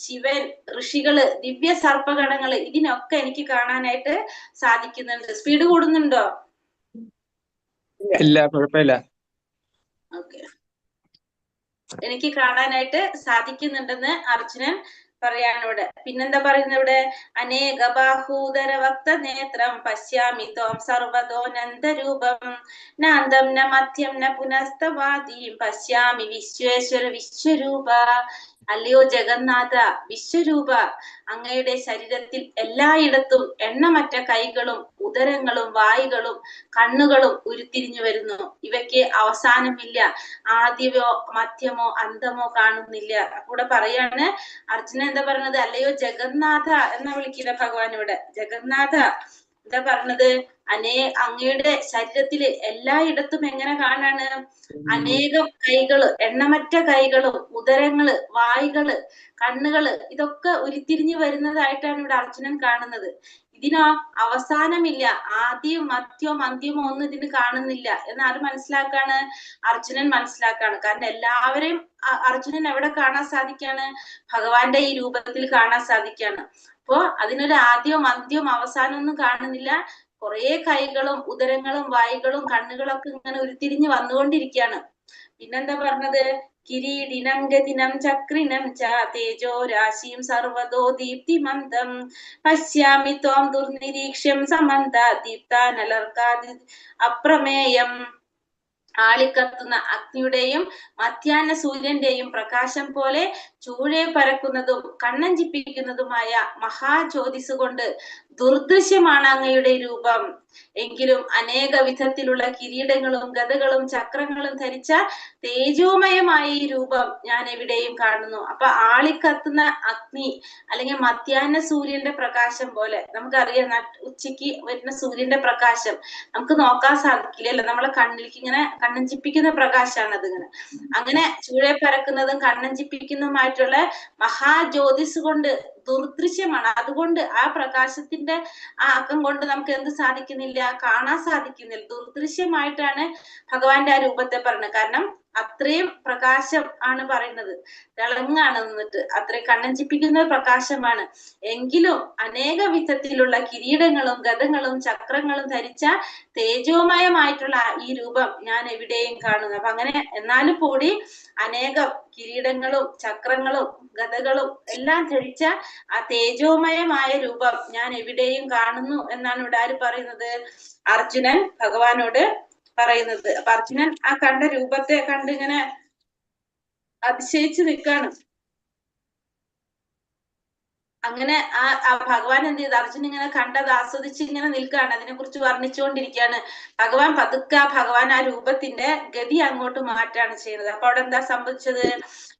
ശിവൻ, ഋഷികള്, ദിവ്യ സർപ്പഗണങ്ങള്, ഇതിനൊക്കെ എനിക്ക് കാണാനായിട്ട് സാധിക്കുന്നുണ്ട്. സ്പീഡ് കൂടുന്നുണ്ടോ? ഇല്ല, കുഴപ്പമില്ല. ഓക്കെ, എനിക്ക് കാണാനായിട്ട് സാധിക്കുന്നുണ്ടെന്ന് അർജുനൻ പറയാണ് ഇവിടെ. പിന്നെന്താ പറയുന്നത് ഇവിടെ? അനേക ബാഹൂദര വക്ത നേത്രം പശ്യാമി ത്വം സർവതോനന്ദരൂപം നാന്തം ന മധ്യം ന പുനസ്തവാദീം പശ്യാമി വിശ്വേശ്വര വിശ്വരൂപ. അല്ലയോ ജഗന്നാഥ, വിശ്വരൂപ, അങ്ങയുടെ ശരീരത്തിൽ എല്ലായിടത്തും എണ്ണമറ്റ കൈകളും ഉദരങ്ങളും വായുകളും കണ്ണുകളും ഉരുത്തിരിഞ്ഞു വരുന്നു. ഇവയ്ക്ക് അവസാനമില്ല, ആദ്യമോ മധ്യമോ അന്തമോ കാണുന്നില്ല. കൂടെ പറയാണ് അർജുനൻ എന്താ പറഞ്ഞത്? അല്ലയോ ജഗന്നാഥ എന്നാ വിളിക്കുന്ന ഭഗവാനോട്. ജഗന്നാഥ എന്താ പറഞ്ഞത്? അങ്ങയുടെ ശരീരത്തില് എല്ലായിടത്തും എങ്ങനെ കാണാണ്? അനേകം കൈകള്, എണ്ണമറ്റ കൈകളും ഉദരങ്ങള്, വായുകള്, കണ്ണുകള്, ഇതൊക്കെ ഉരുത്തിരിഞ്ഞു വരുന്നതായിട്ടാണ് ഇവിടെ അർജുനൻ കാണുന്നത്. ഇതിനോ അവസാനമില്ല, ആദ്യവും മധ്യവും അന്ത്യമോ ഒന്നും ഇതിന് കാണുന്നില്ല എന്നാരും മനസ്സിലാക്കാണ്? അർജുനൻ മനസ്സിലാക്കാണ്. കാരണം എല്ലാവരെയും അർജുനൻ എവിടെ കാണാൻ സാധിക്കാണ്? ഭഗവാന്റെ ഈ രൂപത്തിൽ കാണാൻ സാധിക്കാണ്. അപ്പോ അതിനൊരു ആദ്യവും അന്ത്യവും അവസാനവും ഒന്നും കാണുന്നില്ല. കുറെ കൈകളും ഉദരങ്ങളും വായുകളും കണ്ണുകളൊക്കെ ഇങ്ങനെ ഉരുത്തിരിഞ്ഞ് വന്നുകൊണ്ടിരിക്കുകയാണ്. പിന്നെന്താ പറഞ്ഞത്? കിരീടിനം ഗതിനം ചക്രിനം ച തേജോ രാശിയും സർവതോ ദീപ്തിമന്തം പശ്യാമി ത്വം ദുർനിരീക്ഷ്യം സമന്ത ദീപ്താനലർക്കാതി അപ്രമേയം. ആളിക്കത്തുന്ന അഗ്നിയുടെയും മധ്യാഹ്ന സൂര്യന്റെയും പ്രകാശം പോലെ ചൂഴെ പരക്കുന്നതും കണ്ണഞ്ചിപ്പിക്കുന്നതുമായ മഹാജ്യോതിസ് കൊണ്ട് ദുർദൃശ്യമാണ് അങ്ങയുടെ രൂപം. എങ്കിലും അനേക വിധത്തിലുള്ള കിരീടങ്ങളും ഗദകളും ചക്രങ്ങളും ധരിച്ച തേജോമയമായ ഈ രൂപം ഞാൻ എവിടെയും കാണുന്നു. അപ്പൊ ആളിക്കത്തുന്ന അഗ്നി അല്ലെങ്കിൽ മധ്യാഹ്ന സൂര്യന്റെ പ്രകാശം പോലെ, നമുക്കറിയാം ഉച്ചയ്ക്ക് വരുന്ന സൂര്യന്റെ പ്രകാശം നമുക്ക് നോക്കാൻ സാധിക്കില്ലല്ലോ, നമ്മളെ കണ്ണിലേക്ക് ഇങ്ങനെ കണ്ണഞ്ചിപ്പിക്കുന്ന പ്രകാശമാണ് അതിങ്ങനെ. അങ്ങനെ ചൂഴെ പരക്കുന്നതും കണ്ണഞ്ചിപ്പിക്കുന്നതുമായിട്ടുള്ള മഹാജ്യോതിസ് കൊണ്ട് ദുർദൃശ്യമാണ്. അതുകൊണ്ട് ആ പ്രകാശത്തിന്റെ ആ അക്കം കൊണ്ട് നമുക്ക് എന്ത് സാധിക്കുന്നില്ല, കാണാൻ സാധിക്കുന്നില്ല. ദുർദൃശ്യമായിട്ടാണ് ഭഗവാന്റെ ആ രൂപത്തെ പറയുന്നത്. കാരണം അത്രയും പ്രകാശം ആണ് പറയുന്നത്, തിളങ്ങാണ് നിന്നിട്ട്, അത്രയും കണ്ണഞ്ചിപ്പിക്കുന്ന പ്രകാശമാണ്. എങ്കിലും അനേക വിധത്തിലുള്ള കിരീടങ്ങളും ഗദങ്ങളും ചക്രങ്ങളും ധരിച്ച തേജോമയമായിട്ടുള്ള ഈ രൂപം ഞാൻ എവിടെയും കാണുന്നു. അപ്പൊ അങ്ങനെ എന്നാലും കൂടി അനേകം കിരീടങ്ങളും ചക്രങ്ങളും ഗദകളും എല്ലാം ധരിച്ച ആ തേജോമയമായ രൂപം ഞാൻ എവിടെയും കാണുന്നു എന്നാണ് ഇവിടെ ആര് പറയുന്നത്, അർജുനൻ ഭഗവാനോട് പറയുന്നത്. അപ്പൊ അർജുനൻ ആ കണ്ട രൂപത്തെ കണ്ട് ഇങ്ങനെ അതിശയിച്ചു നിൽക്കാണ്. അങ്ങനെ ആ ഭഗവാൻ എന്ത് ചെയ്ത്, അർജുൻ ഇങ്ങനെ കണ്ടത് ആസ്വദിച്ച് ഇങ്ങനെ നിൽക്കുകയാണ്, അതിനെ കുറിച്ച് വർണ്ണിച്ചുകൊണ്ടിരിക്കുകയാണ്. ഭഗവാൻ പതുക്കെ ഭഗവാൻ ആ രൂപത്തിന്റെ ഗതി അങ്ങോട്ട് മാറ്റാണ് ചെയ്യുന്നത്. അപ്പൊ അവിടെ എന്താ സംഭവിച്ചത്,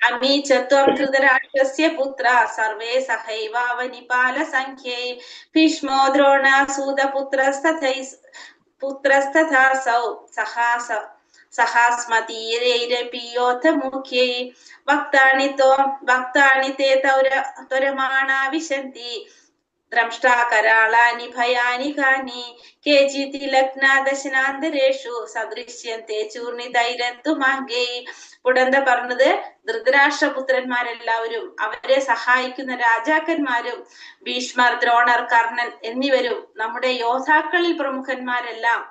അമീ ചത്വം ധൃതരാഷ്ട്രസ്യ പുത്ര സർവേ സഹൈവാവനിപാല സംഖ്യൈ ഭീഷ്മോ ദ്രോണ സൂതപുത്രസ്തഥാസൗ സഹാസ്മതീരൈരപിയോഥ മുഖ്യൈ ഭക്താനി തേ ത്വരമാണാ വിശന്തി ദ്രംഷ്ടാകരാളാനി ഭയാനി കാനി കേചിതി ലഗ്നാ ദശനാന്തരേഷു സദൃശ്യന്തെ ചൂർണിതൈരന്തു മാർഗൈ. ഉടന്ത പറഞ്ഞത്, ധൃതരാഷ്ട്രപുത്രന്മാരെല്ലാവരും അവരെ സഹായിക്കുന്ന രാജാക്കന്മാരും ഭീഷ്മർ ദ്രോണർ കർണൻ എന്നിവരും നമ്മുടെ യോദ്ധാക്കളിൽ പ്രമുഖന്മാരെല്ലാം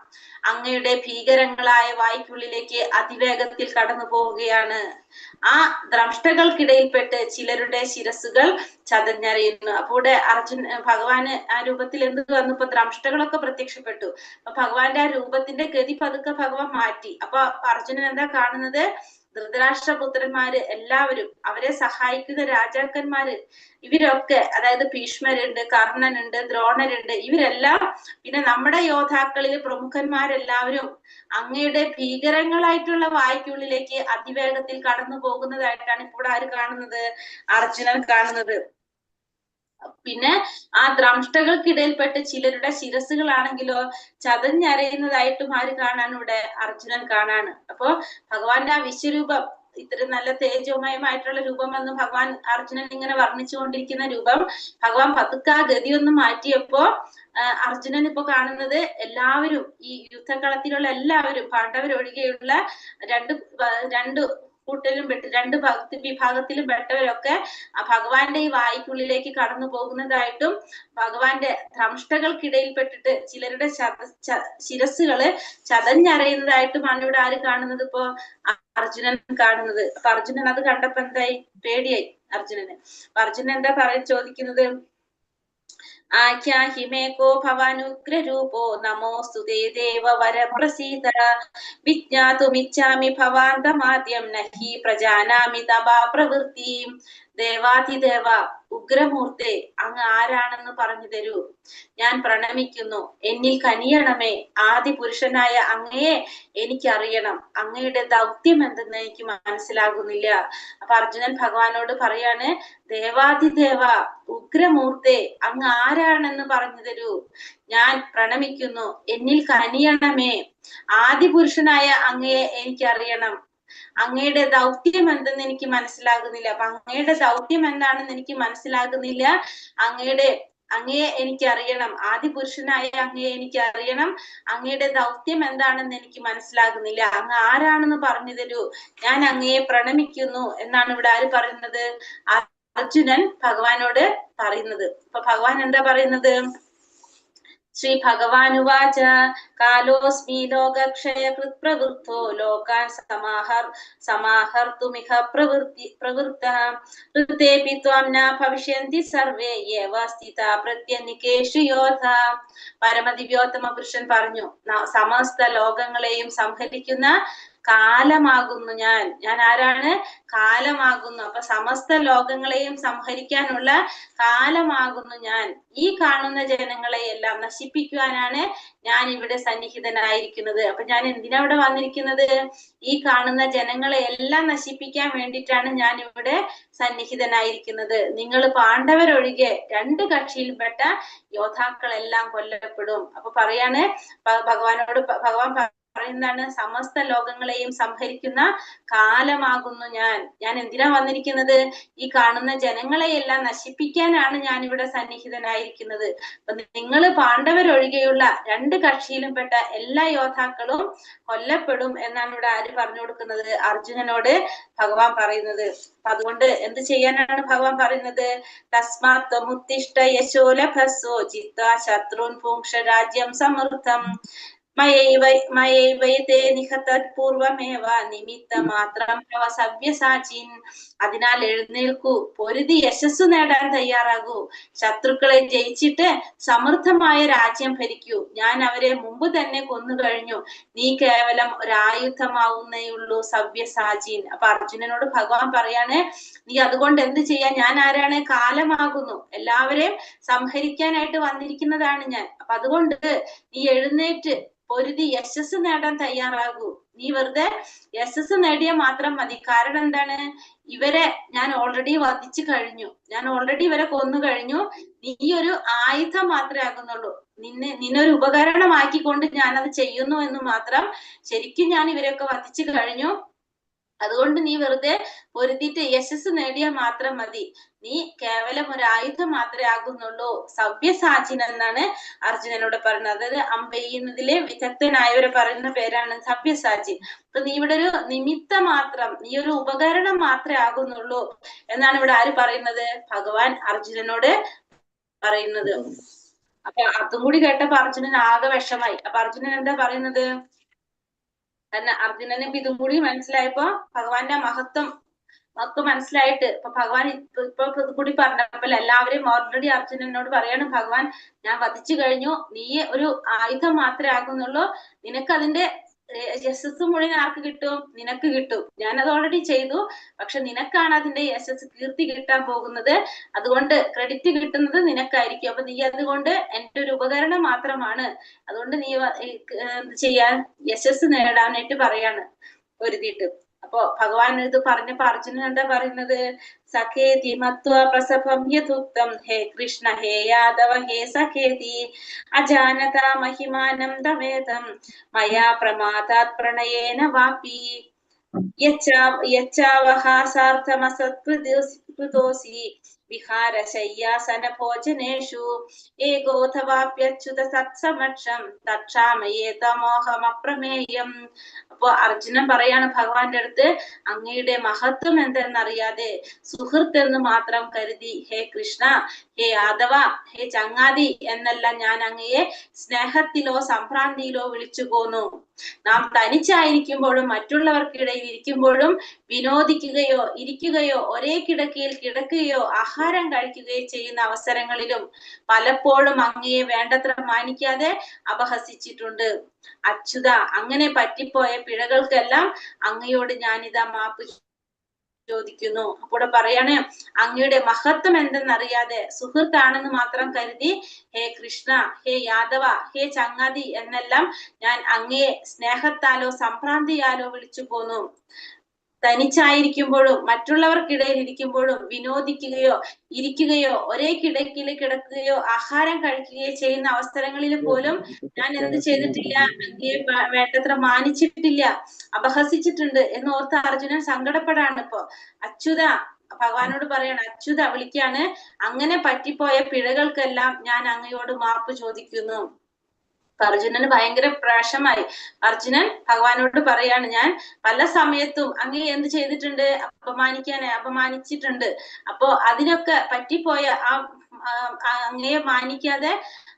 അങ്ങയുടെ ഭീകരങ്ങളായ വായ്ക്കുള്ളിലേക്ക് അതിവേഗത്തിൽ കടന്നു പോവുകയാണ്. ആ ദ്രംഷ്ടകൾക്കിടയിൽപ്പെട്ട് ചിലരുടെ ശിരസുകൾ ചതഞ്ഞറിയുന്നു. അപ്പോൾ ഭഗവാന് ആ രൂപത്തിൽ എന്ത് വന്നു, ഇപ്പൊ ദ്രംഷ്ടകളൊക്കെ പ്രത്യക്ഷപ്പെട്ടു. അപ്പൊ ഭഗവാന്റെ ആ രൂപത്തിന്റെ ഗതി പതുക്കെ ഭഗവാൻ മാറ്റി. അപ്പൊ അർജുനൻ എന്താ കാണുന്നത്, ധൃതരാഷ്ട്രപുത്രന്മാര് എല്ലാവരും അവരെ സഹായിക്കുന്ന രാജാക്കന്മാര് ഇവരൊക്കെ, അതായത് ഭീഷ്മരുണ്ട്, കർണനുണ്ട്, ദ്രോണരുണ്ട്, ഇവരെല്ലാം പിന്നെ നമ്മുടെ യോദ്ധാക്കളിൽ പ്രമുഖന്മാരെല്ലാവരും അങ്ങയുടെ ഭീകരങ്ങളായിട്ടുള്ള വായ്ക്കുള്ളിലേക്ക് അതിവേഗത്തിൽ കടന്നു പോകുന്നതായിട്ടാണ് ഇപ്പോൾ ആര് കാണുന്നത്, അർജുനൻ കാണുന്നത്. പിന്നെ ആ ദ്രംഷ്ടകൾക്കിടയിൽപ്പെട്ട് ചിലരുടെ ശിരസുകളാണെങ്കിലോ ചതഞ്ഞരയുന്നതായിട്ടും ആര് കാണാൻ, ഇവിടെ അർജുനൻ കാണാണ്. അപ്പോ ഭഗവാന്റെ ആ വിശ്വരൂപം, ഇത്രയും നല്ല തേജോമയമായിട്ടുള്ള രൂപമെന്ന് ഭഗവാൻ അർജുനൻ ഇങ്ങനെ വർണ്ണിച്ചുകൊണ്ടിരിക്കുന്ന രൂപം രണ്ട് പതുക്കെ ആ ഗതിയൊന്നും മാറ്റിയപ്പോ അർജുനൻ ഇപ്പൊ കാണുന്നത് എല്ലാവരും, ഈ യുദ്ധകളത്തിലുള്ള എല്ലാവരും പാണ്ഡവരൊഴികെയുള്ള രണ്ട് കൂട്ടലും രണ്ട് വിഭാഗത്തിലും പെട്ടവരൊക്കെ ഭഗവാന്റെ ഈ വായ്ക്കുള്ളിലേക്ക് കടന്നു പോകുന്നതായിട്ടും ഭഗവാന്റെ ദ്രംഷ്ടകൾക്കിടയിൽപ്പെട്ടിട്ട് ചിലരുടെ ശിരസ്സുകള് ചതഞ്ഞറിയുന്നതായിട്ടുമാണ് ഇവിടെ ആര് കാണുന്നത്, ഇപ്പോ അർജുനൻ കാണുന്നത്. അപ്പൊ അർജുനൻ അത് കണ്ടപ്പോ എന്തായി, പേടിയായി അർജുനന്. അപ്പൊ അർജുനൻ എന്താ ചോദിക്കുന്നത്, ആഖ്യാഹിമേകോ ഭവാനുഗ്രരൂപോ നമോസ്തുതേ ദേവവര പ്രസീദ വിജ്ഞാതുമിച്ഛാമി ഭവാന്തമാദ്യം നഹി പ്രജാനാമി തവാ പ്രവൃത്തി. ദേവാധിദേവ ഉഗ്രമൂർത്തെ, അങ്ങ് ആരാണെന്ന് പറഞ്ഞു തരൂ, ഞാൻ പ്രണമിക്കുന്നു. എന്നിൽ കനിയണമേ, ആദി പുരുഷനായ അങ്ങയെ എനിക്കറിയണം. അങ്ങയുടെ ദൗത്യം എന്തെന്ന് എനിക്ക് മനസ്സിലാകുന്നില്ല. അപ്പൊ അർജുനൻ ഭഗവാനോട് പറയാണ്, ദേവാധിദേവ ഉഗ്രമൂർത്തെ, അങ്ങ് ആരാണെന്ന് പറഞ്ഞു തരൂ, ഞാൻ പ്രണമിക്കുന്നു. എന്നിൽ കനിയണമേ, ആദിപുരുഷനായ അങ്ങയെ എനിക്കറിയണം. അങ്ങയുടെ ദൗത്യം എന്തെന്ന് എനിക്ക് മനസ്സിലാകുന്നില്ല. അപ്പൊ അങ്ങയുടെ ദൗത്യം എന്താണെന്ന് എനിക്ക് മനസ്സിലാകുന്നില്ല. അങ്ങയെ എനിക്കറിയണം, ആദിപുരുഷനായ അങ്ങയെ എനിക്കറിയണം. അങ്ങയുടെ ദൗത്യം എന്താണെന്ന് എനിക്ക് മനസ്സിലാകുന്നില്ല. അങ്ങ് ആരാണെന്ന് പറഞ്ഞു തരൂ, ഞാൻ അങ്ങയെ പ്രണമിക്കുന്നു എന്നാണ് ഇവിടെ ആര് പറയുന്നത്, അർജുനൻ ഭഗവാനോട് പറയുന്നത്. അപ്പൊ ഭഗവാൻ എന്താ പറയുന്നത്, ശ്രീ ഭഗവാനുവാച കാലോസ്മി ലോകക്ഷയകൃത് പ്രവൃത്തോ ലോകാൻ സമാഹർത്തുമിഹ പ്രവൃത്തഃ ഋതേപി ത്വം ന ഭവിഷ്യന്തി സർവേ യേവ സ്ഥിതാ പ്രത്യനികേഷു യോധാ. പരമദിവ്യോത്തമ പുരുഷൻ പറഞ്ഞു, സമസ്ത ലോകങ്ങളെയും സംഹരിക്കുന്ന കാലമാകുന്നു ഞാൻ ആരാണ്? കാലമാകുന്നു. അപ്പൊ സമസ്ത ലോകങ്ങളെയും സംഹരിക്കാനുള്ള കാലമാകുന്നു ഞാൻ. ഈ കാണുന്ന ജനങ്ങളെ എല്ലാം നശിപ്പിക്കുവാനാണ് ഞാൻ ഇവിടെ സന്നിഹിതനായിരിക്കുന്നത്. അപ്പൊ ഞാൻ എന്തിനാ ഇവിടെ വന്നിരിക്കുന്നത്? ഈ കാണുന്ന ജനങ്ങളെ എല്ലാം നശിപ്പിക്കാൻ വേണ്ടിയിട്ടാണ് ഞാൻ ഇവിടെ സന്നിഹിതനായിരിക്കുന്നത്. നിങ്ങൾ പാണ്ഡവരൊഴികെ 2 കക്ഷിയിൽപ്പെട്ട യോദ്ധാക്കളെല്ലാം കൊല്ലപ്പെടും. അപ്പൊ പറയാണ് ഭഗവാനോട്, ഭഗവാൻ പറയുന്നതാണ്, സമസ്ത ലോകങ്ങളെയും സംഹരിക്കുന്ന കാലമാകുന്നു ഞാൻ എന്തിനാ വന്നിരിക്കുന്നത്? ഈ കാണുന്ന ജനങ്ങളെയെല്ലാം നശിപ്പിക്കാനാണ് ഞാൻ ഇവിടെ സന്നിഹിതനായിരിക്കുന്നത്. അപ്പൊ നിങ്ങൾ പാണ്ഡവരൊഴികെയുള്ള 2 കക്ഷിയിലും പെട്ട എല്ലാ യോദ്ധാക്കളും കൊല്ലപ്പെടും എന്നാണ് ഇവിടെ ആര് പറഞ്ഞു കൊടുക്കുന്നത്? അർജുനനോട് ഭഗവാൻ പറയുന്നത്. അപ്പൊ അതുകൊണ്ട് എന്ത് ചെയ്യാനാണ് ഭഗവാൻ പറയുന്നത്? തസ്മാത് ത്വമുത്തിഷ്ഠ യശോലഭസ്സോ ജിത്വാ ശത്രുൻ ഭുങ്ക്ഷ രാജ്യം സമൃദ്ധം മയൈവൈതേ നിഹതത് പൂർവമേവ നിമിത്ത മാത്രം ഭവ സവ്യസാചിൻ. അതിനാൽ എഴുന്നേൽക്കൂ, പൊരുതി യശസ്സു നേടാൻ തയ്യാറാകൂ, ശത്രുക്കളെ ജയിച്ചിട്ട് സമൃദ്ധമായ രാജ്യം ഭരിക്കൂ. ഞാൻ അവരെ മുമ്പ് തന്നെ കൊന്നു കഴിഞ്ഞു, നീ കേവലം ഒരായുധമാവുന്നേയുള്ളൂ സവ്യസാചിൻ. അപ്പൊ അർജുനനോട് ഭഗവാൻ പറയാണ്, നീ അതുകൊണ്ട് എന്ത് ചെയ്യാൻ? ഞാൻ ആരാണ്? കാലമാകുന്നു, എല്ലാവരെയും സംഹരിക്കാനായിട്ട് വന്നിരിക്കുന്നതാണ് ഞാൻ. അപ്പൊ അതുകൊണ്ട് നീ എഴുന്നേറ്റ് പൊരുതി യശസ് നേടാൻ തയ്യാറാകൂ. നീ വെറുതെ യശസ് നേടിയാൽ മാത്രം മതി. കാരണം എന്താണ്? ഇവരെ ഞാൻ ഓൾറെഡി വധിച്ചു കഴിഞ്ഞു, ഞാൻ ഓൾറെഡി ഇവരെ കൊന്നു കഴിഞ്ഞു. നീ ഒരു ആയുധം മാത്രമേ ആകുന്നുള്ളൂ. നിന്നൊരു ഉപകരണമാക്കിക്കൊണ്ട് ഞാനത് ചെയ്യുന്നു എന്ന് മാത്രം. ശരിക്കും ഞാൻ ഇവരെയൊക്കെ വധിച്ചു കഴിഞ്ഞു. അതുകൊണ്ട് നീ വെറുതെ പൊരുതിയിട്ട് യശസ് നേടിയാൽ മാത്രം മതി. നീ കേവലം ഒരു ആയുധം മാത്രമേ ആകുന്നുള്ളൂ, സവ്യസാചിൻ എന്നാണ് അർജുനനോട് പറയുന്നത്. അതായത് അമ്പെയ്യുന്നതില് വിദഗ്ധനായവരെ പറയുന്ന പേരാണ് സവ്യസാചിൻ. അപ്പൊ നീ ഇവിടെ ഒരു നിമിത്തം മാത്രം, നീ ഒരു ഉപകരണം മാത്രമേ ആകുന്നുള്ളൂ എന്നാണ് ഇവിടെ ആര് പറയുന്നത്? ഭഗവാൻ അർജുനനോട് പറയുന്നത്. അപ്പൊ അതും കൂടി കേട്ടപ്പോ അർജുനൻ ആകെ വിഷമായി. അപ്പൊ അർജുനൻ എന്താ പറയുന്നത്? കാരണം അർജുനന് ഇതും കൂടി മനസ്സിലായപ്പോ ഭഗവാന്റെ മഹത്വം ഒക്കെ മനസ്സിലായിട്ട് ഇപ്പൊ ഭഗവാൻ ഇപ്പൊ ഇത് കൂടി പറഞ്ഞപ്പോൾ എല്ലാവരെയും ഓൾറെഡി അർജുനനോട് പറയാണ്, ഭഗവാൻ ഞാൻ വധിച്ചു കഴിഞ്ഞു, നീ ഒരു ആയുധം മാത്രമേ ആകുന്നുള്ളൂ, നിനക്ക് അതിന്റെ യശസ് മുഴുവൻ ആർക്ക് കിട്ടും? നിനക്ക് കിട്ടും. ഞാനത് ഓൾറെഡി ചെയ്തു, പക്ഷെ നിനക്കാണ് അതിന്റെ യശസ്, കീർത്തി കിട്ടാൻ പോകുന്നത്. അതുകൊണ്ട് ക്രെഡിറ്റ് കിട്ടുന്നത് നിനക്കായിരിക്കും. അപ്പൊ നീ അതുകൊണ്ട് എന്റെ ഒരു ഉപകരണം മാത്രമാണ്. അതുകൊണ്ട് നീ എന്ത് ചെയ്യാൻ? യശസ് നേടാനായിട്ട് പറയാണ് ഒരുതിയിട്ട്. അപ്പൊ ഭഗവാൻ ഇത് പറഞ്ഞപ്പോ അർജുനൻ എന്താ പറയുന്നത്? സഖേതി മത്വാ പ്രസഭം യഥുക്തം ഹേ കൃഷ്ണ ഹേ യാദവ ഹേ സഖേതി അജാനത മഹിമാനം തമേതം മയാ പ്രമാദാത് പ്രണയേന വാപി യച്ചാവഹാസാർത്ഥമസത്കൃതോസി വിഹാരശയ്യാസന ഭോജനേഷു ഏകോഥവാപ്യച്യുത സത്സമക്ഷം തക്ഷാമയേ തമോഹമപ്രമേയം. അപ്പൊ അർജുനൻ പറയാണ് ഭഗവാന്റെ അടുത്ത്, അങ്ങയുടെ മഹത്വം എന്തെന്നറിയാതെ സുഹൃത്ത് എന്ന് മാത്രം കരുതി ഹേ കൃഷ്ണ, ഹേ യാദവ, ഹേ ചങ്ങാതി എന്നെല്ലാം ഞാൻ അങ്ങയെ സ്നേഹത്തിലോ സംഭ്രാന്തിയിലോ വിളിച്ചു പോന്നു. നാം തനിച്ചായിരിക്കുമ്പോഴും മറ്റുള്ളവർക്കിടയിൽ ഇരിക്കുമ്പോഴും വിനോദിക്കുകയോ ഇരിക്കുകയോ ഒരേ കിടക്കയിൽ കിടക്കുകയോ ആഹാരം കഴിക്കുകയോ ചെയ്യുന്ന അവസരങ്ങളിലും പലപ്പോഴും അങ്ങയെ വേണ്ടത്ര മാനിക്കാതെ അപഹസിച്ചിട്ടുണ്ട്. അച്യുത, അങ്ങനെ പറ്റിപ്പോയ പിഴകൾക്കെല്ലാം അങ്ങയോട് ഞാനിതാ മാപ്പ് ചോദിക്കുന്നു. അപ്പോൾ പറയാണ്, അങ്ങയുടെ മഹത്വം എന്തെന്നറിയാതെ സുഹൃത്താണെന്ന് മാത്രം കരുതി ഹേ കൃഷ്ണ, ഹേ യാദവ, ഹേ ചങ്ങാതി എന്നെല്ലാം ഞാൻ അങ്ങയെ സ്നേഹത്താലോ സംഭ്രാന്തിയാലോ വിളിച്ചു പോന്നു. തനിച്ചായിരിക്കുമ്പോഴും മറ്റുള്ളവർക്കിടയിൽ ഇരിക്കുമ്പോഴും വിനോദിക്കുകയോ ഇരിക്കുകയോ ഒരേ കിടക്കയിൽ കിടക്കുകയോ ആഹാരം കഴിക്കുകയോ ചെയ്യുന്ന അവസരങ്ങളിൽ പോലും ഞാൻ എന്ത് ചെയ്തിട്ടില്ല? അങ്ങയെ വേണ്ടത്ര മാനിച്ചിട്ടില്ല, അപഹസിച്ചിട്ടുണ്ട് എന്നോർത്ത് അർജുനൻ സങ്കടപ്പെടാണ്. ഇപ്പൊ അച്യുത ഭഗവാനോട് പറയാണ്, അച്യുത വിളിക്കാണ്, അങ്ങനെ പറ്റിപ്പോയ പിഴകൾക്കെല്ലാം ഞാൻ അങ്ങയോട് മാപ്പ് ചോദിക്കുന്നു. അർജുനന് ഭയങ്കര പ്രയാസമായി. അർജുനൻ ഭഗവാനോട് പറയാണ്, ഞാൻ പല സമയത്തും അങ്ങയെ എന്ത് ചെയ്തിട്ടുണ്ട്? അപമാനിച്ചിട്ടുണ്ട്. അപ്പോ അതിനൊക്കെ പറ്റിപ്പോയ അങ്ങയെ മാനിക്കാതെ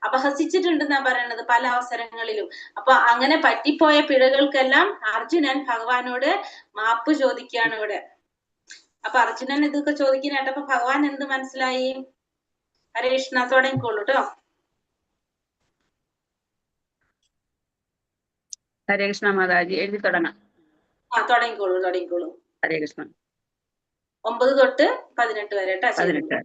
അപഹസിച്ചിട്ടുണ്ടെന്നാ പറയണത് പല അവസരങ്ങളിലും. അപ്പൊ അങ്ങനെ പറ്റിപ്പോയ പിഴകൾക്കെല്ലാം അർജുനൻ ഭഗവാനോട് മാപ്പ് ചോദിക്കുകയാണ് ഇവിടെ. അപ്പൊ അർജുനൻ ഇതൊക്കെ ചോദിക്കുന്ന കേട്ടപ്പോ ഭഗവാൻ എന്ത് മനസ്സിലായി? ഹരേ കൃഷ്ണ, തുടങ്ങിക്കോളൂ കേട്ടോ. ഹരേ കൃഷ്ണ മാതാജി, എഴുതി തുടങ്ങാം. തുടങ്ങിക്കോളൂ. ഹരേ കൃഷ്ണ. 9 തൊട്ട് 18 വരെ കേട്ടോ. 18.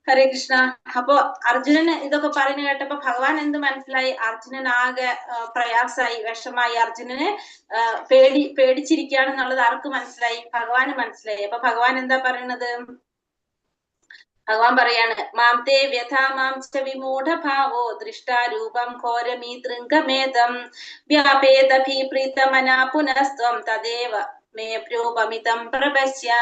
ഹരേ കൃഷ്ണ. അപ്പൊ അർജുനന് ഇതൊക്കെ പറഞ്ഞു കേട്ടപ്പോ ഭഗവാൻ എന്ത് മനസ്സിലായി? അർജുനൻ ആകെ പ്രയാസായി, വിഷമായി. അർജുനന് പേടിച്ചിരിക്കുകയാണെന്നുള്ളത് ആർക്ക് മനസ്സിലായി? ഭഗവാന് മനസ്സിലായി. അപ്പൊ ഭഗവാൻ എന്താ പറയണത്? ഭഗവാൻ പറയാണ്, മാം തേ വ്യഥാ മാം ച വിമൂഢഭാവോ ദൃഷ്ടാരൂപം ഘോരമീ തൃംഗമേതം വ്യാപേദഭീപ്രീതമനാ പുനസ്ത്വം തദേവ മേ രൂപമിതം പ്രപശ്യ.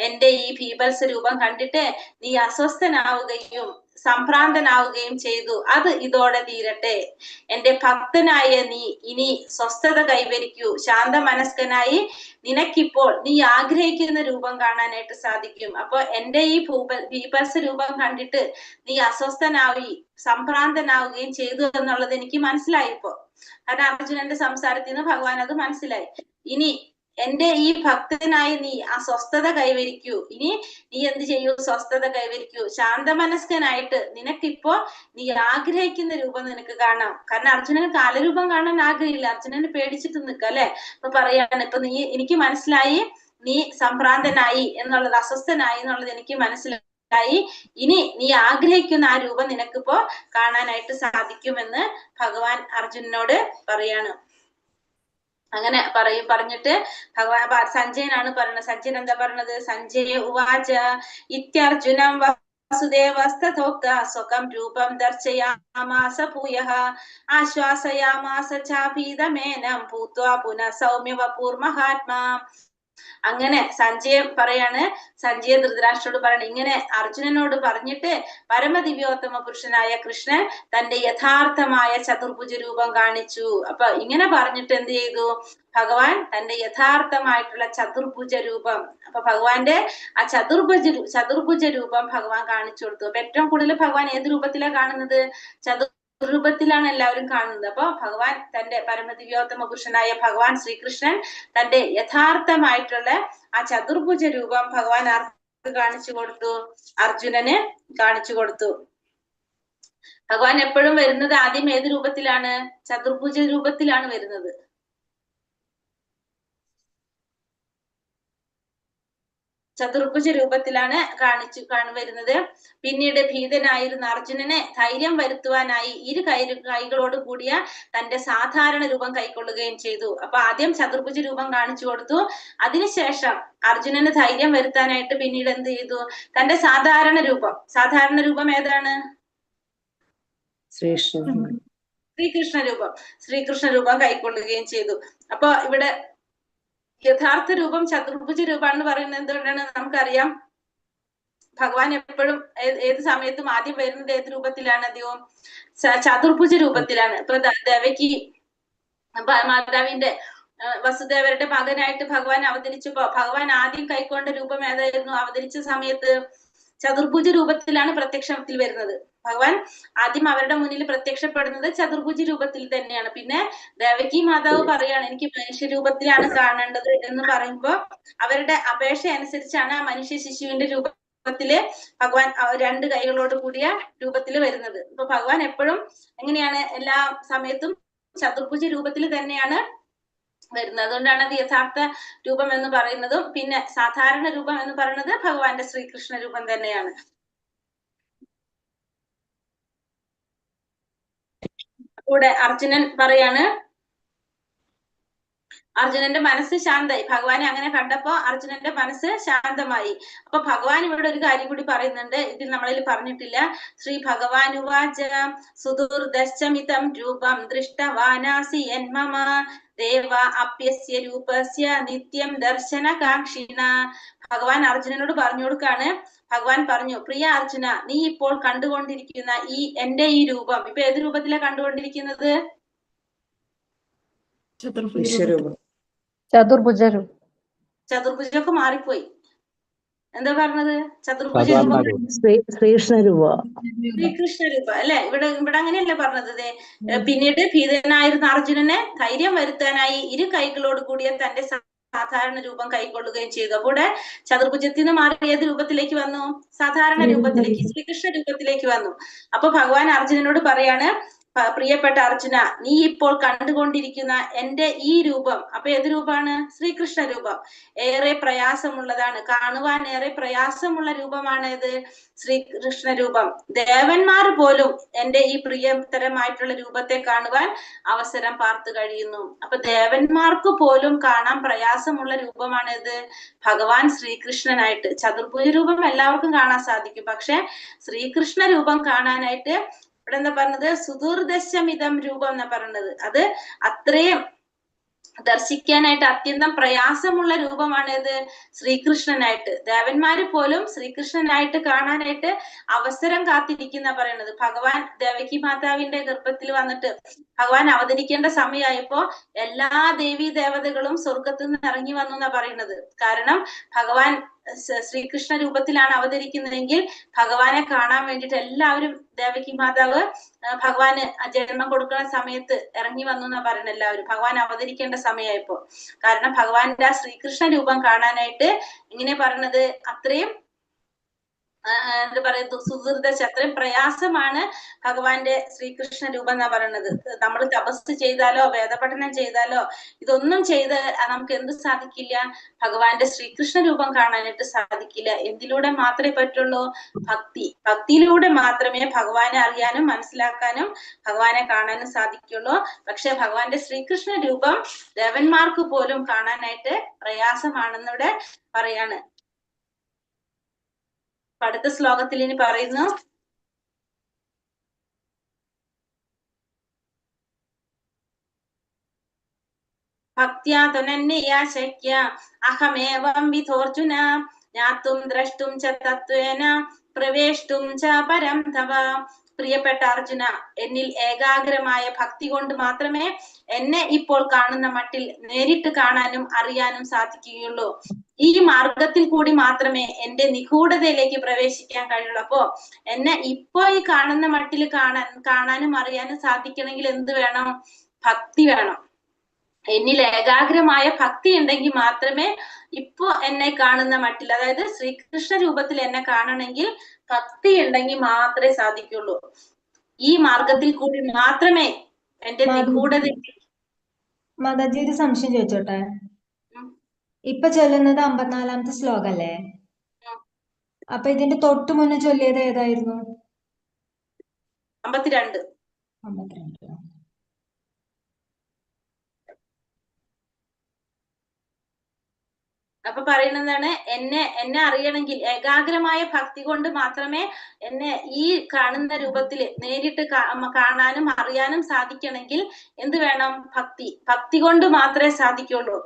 എന്റെ ഈ ഭീപത്സ രൂപം കണ്ടിട്ട് നീ അസ്വസ്ഥനാവുകയും സംഭ്രാന്തനാവുകയും ചെയ്തു. അത് ഇതോടെ തീരട്ടെ. എന്റെ ഭക്തനായ നീ ഇനി സ്വസ്ഥത കൈവരിക്കൂ. ശാന്ത മനസ്കനായി നിനക്കിപ്പോൾ നീ ആഗ്രഹിക്കുന്ന രൂപം കാണാനായിട്ട് സാധിക്കും. അപ്പൊ എന്റെ ഈ ഭീപത്സ രൂപം കണ്ടിട്ട് നീ അസ്വസ്ഥനായി സംഭ്രാന്തനാവുകയും ചെയ്തു എന്നുള്ളത് എനിക്ക് മനസ്സിലായി ഇപ്പോ. കാരണം അർജുനന്റെ സംസാരത്തിൽ നിന്ന് ഭഗവാൻ അത് മനസ്സിലായി. ഇനി എന്റെ ഈ ഭക്തനായി നീ ആ സ്വസ്ഥത കൈവരിക്കൂ. ഇനി നീ എന്ത് ചെയ്യൂ? സ്വസ്ഥത കൈവരിക്കൂ. ശാന്തമനസ്കനായിട്ട് നിനക്കിപ്പോ നീ ആഗ്രഹിക്കുന്ന രൂപം നിനക്ക് കാണാം. കാരണം അർജുനന് കാലരൂപം കാണാൻ ആഗ്രഹമില്ല. അർജുനന് പേടിച്ചിട്ട് നിൽക്കുക അല്ലെ. അപ്പൊ പറയാണ്, ഇപ്പൊ എനിക്ക് മനസ്സിലായി നീ സംഭ്രാന്തനായി എന്നുള്ളത്, അസ്വസ്ഥനായി എന്നുള്ളത് എനിക്ക് മനസ്സിലായി. ഇനി നീ ആഗ്രഹിക്കുന്ന ആ രൂപം നിനക്കിപ്പോ കാണാനായിട്ട് സാധിക്കുമെന്ന് ഭഗവാൻ അർജുനനോട് പറയാണ്. അങ്ങനെ പറഞ്ഞിട്ട് ഭഗവാൻ സഞ്ജയനാണ് പറയുന്നത്. സഞ്ജയൻ എന്താ പറഞ്ഞത്? സഞ്ജയ ഉവാച ഇത്യർജുനം വസുദേവസ്തഥോക്ത സ്വകം രൂപം ദർശയാമാസ ഭൂയഃ ആശ്വാസയാമാസ ചാഭീതമേനം ഭൂത്വാ പുനഃ സൗമ്യ വപൂർമഹാത്മാ. അങ്ങനെ സഞ്ജയൻ പറയാണ്, സഞ്ജയ ധൃതരാഷ്ട്രോട് പറയണം, ഇങ്ങനെ അർജുനനോട് പറഞ്ഞിട്ട് പരമദിവ്യോത്തമ പുരുഷനായ കൃഷ്ണൻ തന്റെ യഥാർത്ഥമായ ചതുർഭുജ രൂപം കാണിച്ചു. അപ്പൊ ഇങ്ങനെ പറഞ്ഞിട്ട് എന്ത് ചെയ്തു? ഭഗവാൻ തന്റെ യഥാർത്ഥമായിട്ടുള്ള ചതുർഭുജ രൂപം, അപ്പൊ ഭഗവാന്റെ ആ ചതുർഭുജ രൂപം ഭഗവാൻ കാണിച്ചു കൊടുത്തു. അപ്പൊ ഏറ്റവും കൂടുതൽ ഭഗവാൻ ഏത് രൂപത്തിലാണ് കാണുന്നത്? രൂപത്തിലാണ് എല്ലാവരും കാണുന്നത്. അപ്പൊ ഭഗവാൻ തന്റെ പരമദിവ്യോത്തമ പുരുഷനായ ഭഗവാൻ ശ്രീകൃഷ്ണൻ തന്റെ യഥാർത്ഥമായിട്ടുള്ള ആ ചതുർഭുജ രൂപം ഭഗവാൻ ആർക്ക് കാണിച്ചു കൊടുത്തു? അർജുനന് കാണിച്ചു കൊടുത്തു. ഭഗവാൻ എപ്പോഴും വരുന്നത് ആദ്യം ഏത് രൂപത്തിലാണ്? ചതുർഭുജ രൂപത്തിലാണ് വരുന്നത്. ചതുർഭുജ രൂപത്തിലാണ് വരുന്നത്. പിന്നീട് ഭീതനായിരുന്ന അർജുനനെ ധൈര്യം വരുത്തുവാനായി ഇരു കൈകളോട് കൂടിയ തന്റെ സാധാരണ രൂപം കൈക്കൊള്ളുകയും ചെയ്തു. അപ്പൊ ആദ്യം ചതുർഭുജ രൂപം കാണിച്ചു കൊടുത്തു. അതിനുശേഷം അർജുനന് ധൈര്യം വരുത്താനായിട്ട് പിന്നീട് എന്ത് ചെയ്തു? തന്റെ സാധാരണ രൂപം ഏതാണ്? ശ്രീകൃഷ്ണ രൂപം കൈക്കൊള്ളുകയും ചെയ്തു. അപ്പൊ ഇവിടെ യഥാർത്ഥ രൂപം ചതുർഭുജ രൂപമാണെന്ന് പറയുന്നത് എന്തുകൊണ്ടാണ്? നമുക്കറിയാം, ഭഗവാൻ എപ്പോഴും ഏത് സമയത്തും ആദ്യം വരുന്നത് ഏത് രൂപത്തിലാണ്? അധികവും ചതുർഭുജ രൂപത്തിലാണ്. ഇപ്പൊ ദേവകി മാതാവിന്റെ വസുദേവരുടെ മകനായിട്ട് ഭഗവാൻ അവതരിച്ചപ്പോ ഭഗവാൻ ആദ്യം കൈക്കൊണ്ട രൂപം ഏതായിരുന്നു? അവതരിച്ച സമയത്ത് ചതുർഭുജ രൂപത്തിലാണ് പ്രത്യക്ഷത്തിൽ വരുന്നത്. ഭഗവാൻ ആദ്യം അവരുടെ മുന്നിൽ പ്രത്യക്ഷപ്പെടുന്നത് ചതുർഭുജ രൂപത്തിൽ തന്നെയാണ്. പിന്നെ ദേവകി മാതാവ് പറയാണ്, എനിക്ക് മനുഷ്യ രൂപത്തിലാണ് കാണേണ്ടത് എന്ന് പറയുമ്പോ അവരുടെ അപേക്ഷ അനുസരിച്ചാണ് ആ മനുഷ്യ ശിശുവിന്റെ രൂപത്തില് ഭഗവാൻ രണ്ട് കൈകളോട് കൂടിയ രൂപത്തിൽ വരുന്നത്. അപ്പൊ ഭഗവാൻ എപ്പോഴും എങ്ങനെയാണ്? എല്ലാ സമയത്തും ചതുർഭുജ രൂപത്തിൽ തന്നെയാണ് വരുന്നത്. അതുകൊണ്ടാണ് അത് യഥാർത്ഥ രൂപം എന്ന് പറയുന്നതും. പിന്നെ സാധാരണ രൂപം എന്ന് പറയുന്നത് ഭഗവാന്റെ ശ്രീകൃഷ്ണ രൂപം തന്നെയാണ്. കൂടെ അർജുനൻ പറയാണ്, അർജുനന്റെ മനസ്സ് ശാന്തമായി. ഭഗവാനെ അങ്ങനെ കണ്ടപ്പോ അർജുനന്റെ മനസ്സ് ശാന്തമായി. അപ്പൊ ഭഗവാൻ ഇവിടെ ഒരു കാര്യം കൂടി പറയുന്നുണ്ട്, ഇതിൽ നമ്മളിൽ പറഞ്ഞിട്ടില്ല. ശ്രീ ഭഗവാനുവാച സുദുർദശമിതം രൂപം ദൃഷ്ടവാനാസി യന്മമ ദേവ അപ്യസ്യ രൂപസ്യ നിത്യം ദർശനകാംക്ഷിണ. ഭഗവാൻ അർജുനനോട് പറഞ്ഞു കൊടുക്കാണ്. ഭഗവാൻ പറഞ്ഞു, പ്രിയ അർജുന, നീ ഇപ്പോൾ കണ്ടുകൊണ്ടിരിക്കുന്ന എന്റെ ഈ രൂപം ഇപ്പൊ ഏത് രൂപത്തിലാണ് കണ്ടുകൊണ്ടിരിക്കുന്നത്? ചതുർഭുജൊക്കെ മാറിപ്പോയി. എന്താ പറഞ്ഞത്? ചതുർഭുജ രൂപം, ശ്രീകൃഷ്ണ രൂപ അല്ലെ. ഇവിടെ അങ്ങനെയല്ലേ പറഞ്ഞത്? പിന്നീട് ഭീതനായിരുന്ന അർജുനനെ ധൈര്യം വരുത്താനായി ഇരു കൈകളോട് കൂടിയ തന്റെ സാധാരണ രൂപം കൈക്കൊള്ളുകയും ചെയ്തു. അപ്പോൾ ചതുർഭുജത്തിൽ നിന്ന് മാറി ഏത് രൂപത്തിലേക്ക് വന്നു? സാധാരണ രൂപത്തിലേക്ക്, ശ്രീകൃഷ്ണ രൂപത്തിലേക്ക് വന്നു. അപ്പൊ ഭഗവാൻ അർജുനനോട് പറയാണ്, പ്രിയപ്പെട്ട അർജുന, നീ ഇപ്പോൾ കണ്ടുകൊണ്ടിരിക്കുന്ന എന്റെ ഈ രൂപം, അപ്പൊ ഏത് രൂപമാണ്? ശ്രീകൃഷ്ണ രൂപം. ഏറെ പ്രയാസമുള്ളതാണ്, കാണുവാൻ ഏറെ പ്രയാസമുള്ള രൂപമാണ് ഇത് ശ്രീകൃഷ്ണ രൂപം. ദേവന്മാർ പോലും എന്റെ ഈ പ്രിയതരമായിട്ടുള്ള രൂപത്തെ കാണുവാൻ അവസരം പാർത്തു കഴിയുന്നു. അപ്പൊ ദേവന്മാർക്ക് പോലും കാണാൻ പ്രയാസമുള്ള രൂപമാണ് ഇത് ഭഗവാൻ ശ്രീകൃഷ്ണനായിട്ട്. ചതുർഭുജ രൂപം എല്ലാവർക്കും കാണാൻ സാധിക്കും, പക്ഷെ ശ്രീകൃഷ്ണ രൂപം കാണാനായിട്ട് ഇവിടെ എന്താ പറഞ്ഞത്? സുദൂർദശമിതം രൂപം എന്നാ പറയുന്നത്. അത് അത്രയും ദർശിക്കാനായിട്ട് അത്യന്തം പ്രയാസമുള്ള രൂപമാണ് ഇത് ശ്രീകൃഷ്ണനായിട്ട്. ദേവന്മാര് പോലും ശ്രീകൃഷ്ണനായിട്ട് കാണാനായിട്ട് അവസരം കാത്തിരിക്കുന്ന പറയുന്നത്. ഭഗവാൻ ദേവകി മാതാവിന്റെ ഗർഭത്തിൽ വന്നിട്ട് ഭഗവാൻ അവതരിക്കേണ്ട സമയമായപ്പോ എല്ലാ ദേവീ ദേവതകളും സ്വർഗത്തു നിന്ന് ഇറങ്ങി വന്നു എന്നാ പറയുന്നത്. കാരണം ഭഗവാൻ ശ്രീകൃഷ്ണ രൂപത്തിലാണ് അവതരിക്കുന്നതെങ്കിൽ ഭഗവാനെ കാണാൻ വേണ്ടിയിട്ട് എല്ലാവരും ദേവകി മാതാവ് ഭഗവാന് ജന്മം കൊടുക്കുന്ന സമയത്ത് ഇറങ്ങി വന്നു എന്നാ പറയുന്നത് എല്ലാവരും, ഭഗവാൻ അവതരിക്കേണ്ട സമയമായപ്പോ. കാരണം ഭഗവാന്റെ ആ ശ്രീകൃഷ്ണ രൂപം കാണാനായിട്ട് ഇങ്ങനെ പറയുന്നത് അത്രയും എന്താ പറയുക, സുഹൃദശ, അത്രയും പ്രയാസമാണ് ഭഗവാന്റെ ശ്രീകൃഷ്ണ രൂപം എന്നാ പറയുന്നത്. നമ്മൾ തപസ് ചെയ്താലോ വേദപഠനം ചെയ്താലോ ഇതൊന്നും ചെയ്ത് നമുക്ക് എന്ത് സാധിക്കില്ല? ഭഗവാന്റെ ശ്രീകൃഷ്ണ രൂപം കാണാനായിട്ട് സാധിക്കില്ല. എന്തിലൂടെ മാത്രമേ പറ്റുള്ളൂ? ഭക്തിയിലൂടെ മാത്രമേ ഭഗവാനെ അറിയാനും മനസ്സിലാക്കാനും ഭഗവാനെ കാണാനും സാധിക്കുള്ളൂ. പക്ഷെ ഭഗവാന്റെ ശ്രീകൃഷ്ണ രൂപം ദേവന്മാർക്ക് പോലും കാണാനായിട്ട് പ്രയാസമാണെന്നിവിടെ പറയാണ്. അടുത്ത ശ്ലോകത്തിൽ ഇനി പറയുന്നു, ഭക്ത്യാ ത്വനന്യയാ ശക്യ അഹമേവം വിധോർജുന ജ്ഞാതും ദ്രഷ്ടും ച തത്വേന പ്രവേഷ്ടും ച പരം തവ. പ്രിയപ്പെട്ട അർജുന, എന്നിൽ ഏകാഗ്രമായ ഭക്തി കൊണ്ട് മാത്രമേ എന്നെ ഇപ്പോൾ കാണുന്ന മട്ടിൽ നേരിട്ട് കാണാനും അറിയാനും സാധിക്കുകയുള്ളൂ. ഈ മാർഗത്തിൽ കൂടി മാത്രമേ എന്റെ നിഗൂഢതയിലേക്ക് പ്രവേശിക്കാൻ കഴിയുള്ളൂ. അപ്പോ എന്നെ ഇപ്പോ ഈ കാണുന്ന മട്ടിൽ കാണാനും അറിയാനും സാധിക്കണമെങ്കിൽ എന്ത് വേണം? ഭക്തി വേണം. എന്നിൽ ഏകാഗ്രമായ ഭക്തി ഉണ്ടെങ്കിൽ മാത്രമേ ഇപ്പോ എന്നെ കാണുന്ന മട്ടിൽ, അതായത് ശ്രീകൃഷ്ണ രൂപത്തിൽ എന്നെ കാണണമെങ്കിൽ ഭക്തി ഉണ്ടെങ്കിൽ മാത്രമേ സാധിക്കുള്ളൂ. ഈ മാർഗത്തിൽ കൂടി മാത്രമേ എന്റെ നിഗൂഢത. മാതാജി, ഒരു സംശയം ചോദിച്ചോട്ടെ? ഇപ്പൊ ചൊല്ലുന്നത് 54-ാമത്തെ ശ്ലോകല്ലേ? അപ്പൊ ഇതിന്റെ തൊട്ടു മുന്നേ ചൊല്ലിയത് ഏതായിരുന്നു? 52. അപ്പൊ പറയുന്നതാണ്, എന്നെ അറിയണമെങ്കിൽ ഏകാഗ്രമായ ഭക്തി കൊണ്ട് മാത്രമേ എന്നെ ഈ കാണുന്ന രൂപത്തിൽ നേരിട്ട് കാണാനും അറിയാനും സാധിക്കണമെങ്കിൽ എന്ത് വേണം? ഭക്തി കൊണ്ട് മാത്രമേ സാധിക്കുള്ളൂ.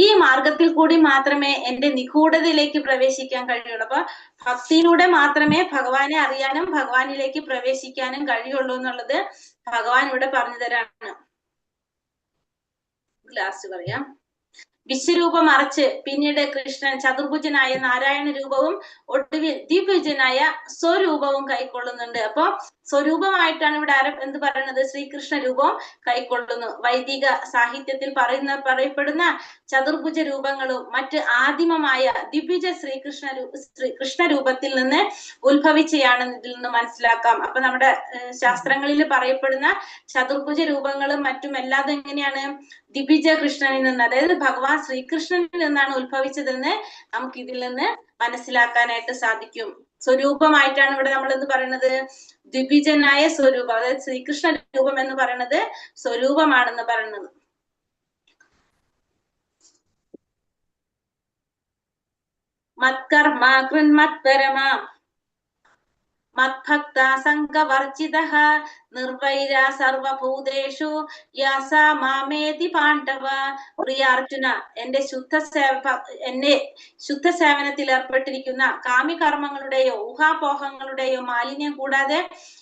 ഈ മാർഗത്തിൽ കൂടി മാത്രമേ എന്റെ നിഗൂഢതയിലേക്ക് പ്രവേശിക്കാൻ കഴിയുള്ളൂ. അപ്പൊ ഭക്തിയിലൂടെ മാത്രമേ ഭഗവാനെ അറിയാനും ഭഗവാനിലേക്ക് പ്രവേശിക്കാനും കഴിയുള്ളൂ എന്നുള്ളത് ഭഗവാൻ ഇവിടെ പറഞ്ഞു തരാണ്. ലാസ്റ്റ് പറയാം. വിശ്വരൂപം മറച്ച് പിന്നീട് കൃഷ്ണൻ ചതുർഭുജനായ നാരായണ രൂപവും ഒടുവിൽ ദ്വിഭുജനായ സ്വരൂപവും കൈക്കൊള്ളുന്നുണ്ട്. അപ്പൊ സ്വരൂപമായിട്ടാണ് ഇവിടെ എന്ത് പറയുന്നത്? ശ്രീകൃഷ്ണ രൂപം കൈക്കൊള്ളുന്നു. വൈദിക സാഹിത്യത്തിൽ പറയപ്പെടുന്ന ചതുർഭുജ രൂപങ്ങളും മറ്റ് ആദിമമായ ദ്വിഭുജ കൃഷ്ണ രൂപത്തിൽ നിന്ന് ഉത്ഭവിച്ചയാണെന്ന് ഇതിൽ നിന്ന് മനസ്സിലാക്കാം. അപ്പൊ നമ്മുടെ ശാസ്ത്രങ്ങളിൽ പറയപ്പെടുന്ന ചതുർഭുജ രൂപങ്ങളും മറ്റും എല്ലാം എങ്ങനെയാണ്? ദ്വിഭുജ കൃഷ്ണനിൽ നിന്ന്, അതായത് ഭഗവാൻ ശ്രീകൃഷ്ണനിൽ നിന്നാണ് ഉത്ഭവിച്ചതെന്ന് നമുക്ക് ഇതിൽ നിന്ന് മനസ്സിലാക്കാനായിട്ട് സാധിക്കും. സ്വരൂപമായിട്ടാണ് ഇവിടെ നമ്മൾ എന്ത് പറയുന്നത്? ദ്വിഭുജനായ സ്വരൂപം, അതായത് ശ്രീകൃഷ്ണ രൂപം എന്ന് പറയുന്നത് സ്വരൂപമാണെന്ന് പറയുന്നത്. മത്കർമ്മ കൃന്മത്പരമ മത്ഭക്ത സംഘവർജിതഃ നിർവൈര സർവഭൂതേഷു യാസാ മാമേതി പാണ്ഡവ. പ്രിയ അർജുന, എന്നെ ശുദ്ധ സേവനത്തിൽ ഏർപ്പെട്ടിരിക്കുന്ന കാമ്യകർമ്മങ്ങളുടെയോ ഊഹാപോഹങ്ങളുടെയോ മാലിന്യം കൂടാതെ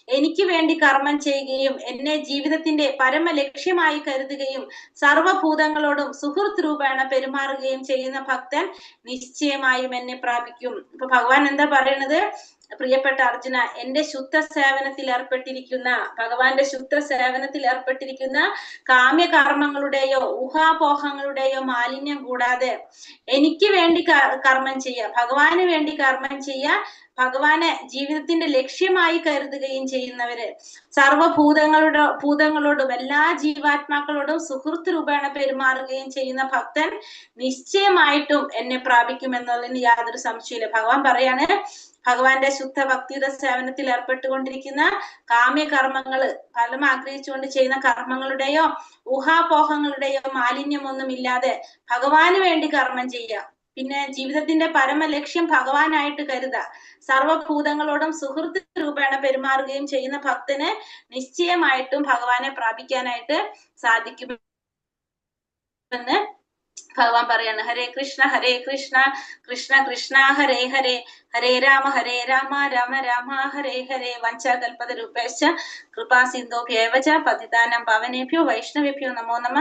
എനിക്ക് വേണ്ടി കർമ്മം ചെയ്യുകയും എന്നെ ജീവിതത്തിന്റെ പരമ ലക്ഷ്യമായി കരുതുകയും സർവഭൂതങ്ങളോടും സുഹൃത്ത് രൂപേണ പെരുമാറുകയും ചെയ്യുന്ന ഭക്തൻ നിശ്ചയമായും എന്നെ പ്രാപിക്കും. ഇപ്പൊ ഭഗവാൻ എന്താ പറയുന്നത്? പ്രിയപ്പെട്ട അർജുന, എന്റെ ശുദ്ധ സേവനത്തിൽ ഏർപ്പെട്ടിരിക്കുന്ന, ഭഗവാന്റെ ശുദ്ധ സേവനത്തിൽ ഏർപ്പെട്ടിരിക്കുന്ന കാമ്യകർമ്മങ്ങളുടെയോ ഊഹാപോഹങ്ങളുടെയോ മാലിന്യം കൂടാതെ എനിക്ക് വേണ്ടി കർമ്മം ചെയ്യുക, ഭഗവാന് വേണ്ടി കർമ്മം ചെയ്യുക, ഭഗവാനെ ജീവിതത്തിന്റെ ലക്ഷ്യമായി കരുതുകയും ചെയ്യുന്നവര്, ഭൂതങ്ങളോടും എല്ലാ ജീവാത്മാക്കളോടും സുഹൃത്ത് രൂപേണ പെരുമാറുകയും ചെയ്യുന്ന ഭക്തൻ നിശ്ചയമായിട്ടും എന്നെ പ്രാപിക്കുമെന്നതിന് യാതൊരു സംശയമില്ല. ഭഗവാൻ പറയാണ്, ഭഗവാന്റെ ശുദ്ധ ഭക്തിയുടെ സേവനത്തിൽ ഏർപ്പെട്ടുകൊണ്ടിരിക്കുന്ന കാമ്യകർമ്മങ്ങള്, ഫലം ആഗ്രഹിച്ചുകൊണ്ട് ചെയ്യുന്ന കർമ്മങ്ങളുടെയോ ഊഹാപോഹങ്ങളുടെയോ മാലിന്യമൊന്നുമില്ലാതെ ഭഗവാന് വേണ്ടി കർമ്മം ചെയ്യുക, പിന്നെ ജീവിതത്തിന്റെ പരമലക്ഷ്യം ഭഗവാനായിട്ട് കരുതുക, സർവഭൂതങ്ങളോടും സുഹൃത്ത് രൂപേണ പെരുമാറുകയും ചെയ്യുന്ന ഭക്തന് നിശ്ചയമായിട്ടും ഭഗവാനെ പ്രാപിക്കാനായിട്ട് സാധിക്കുമെന്ന് ഭഗവാൻ പറയാണ്. ഹരേ കൃഷ്ണ കൃഷ്ണ കൃഷ്ണ ഹരേ ഹരേ, ഹരേ രാമ രാമ രാമ ഹരേ ഹരേ. വഞ്ചാകൽപതരൂപേശ്ച കൃപാ സിന്ധോഭ്യേവച പതിതാനം പാവനേഭ്യോ വൈഷ്ണവേഭ്യോ നമോ നമ.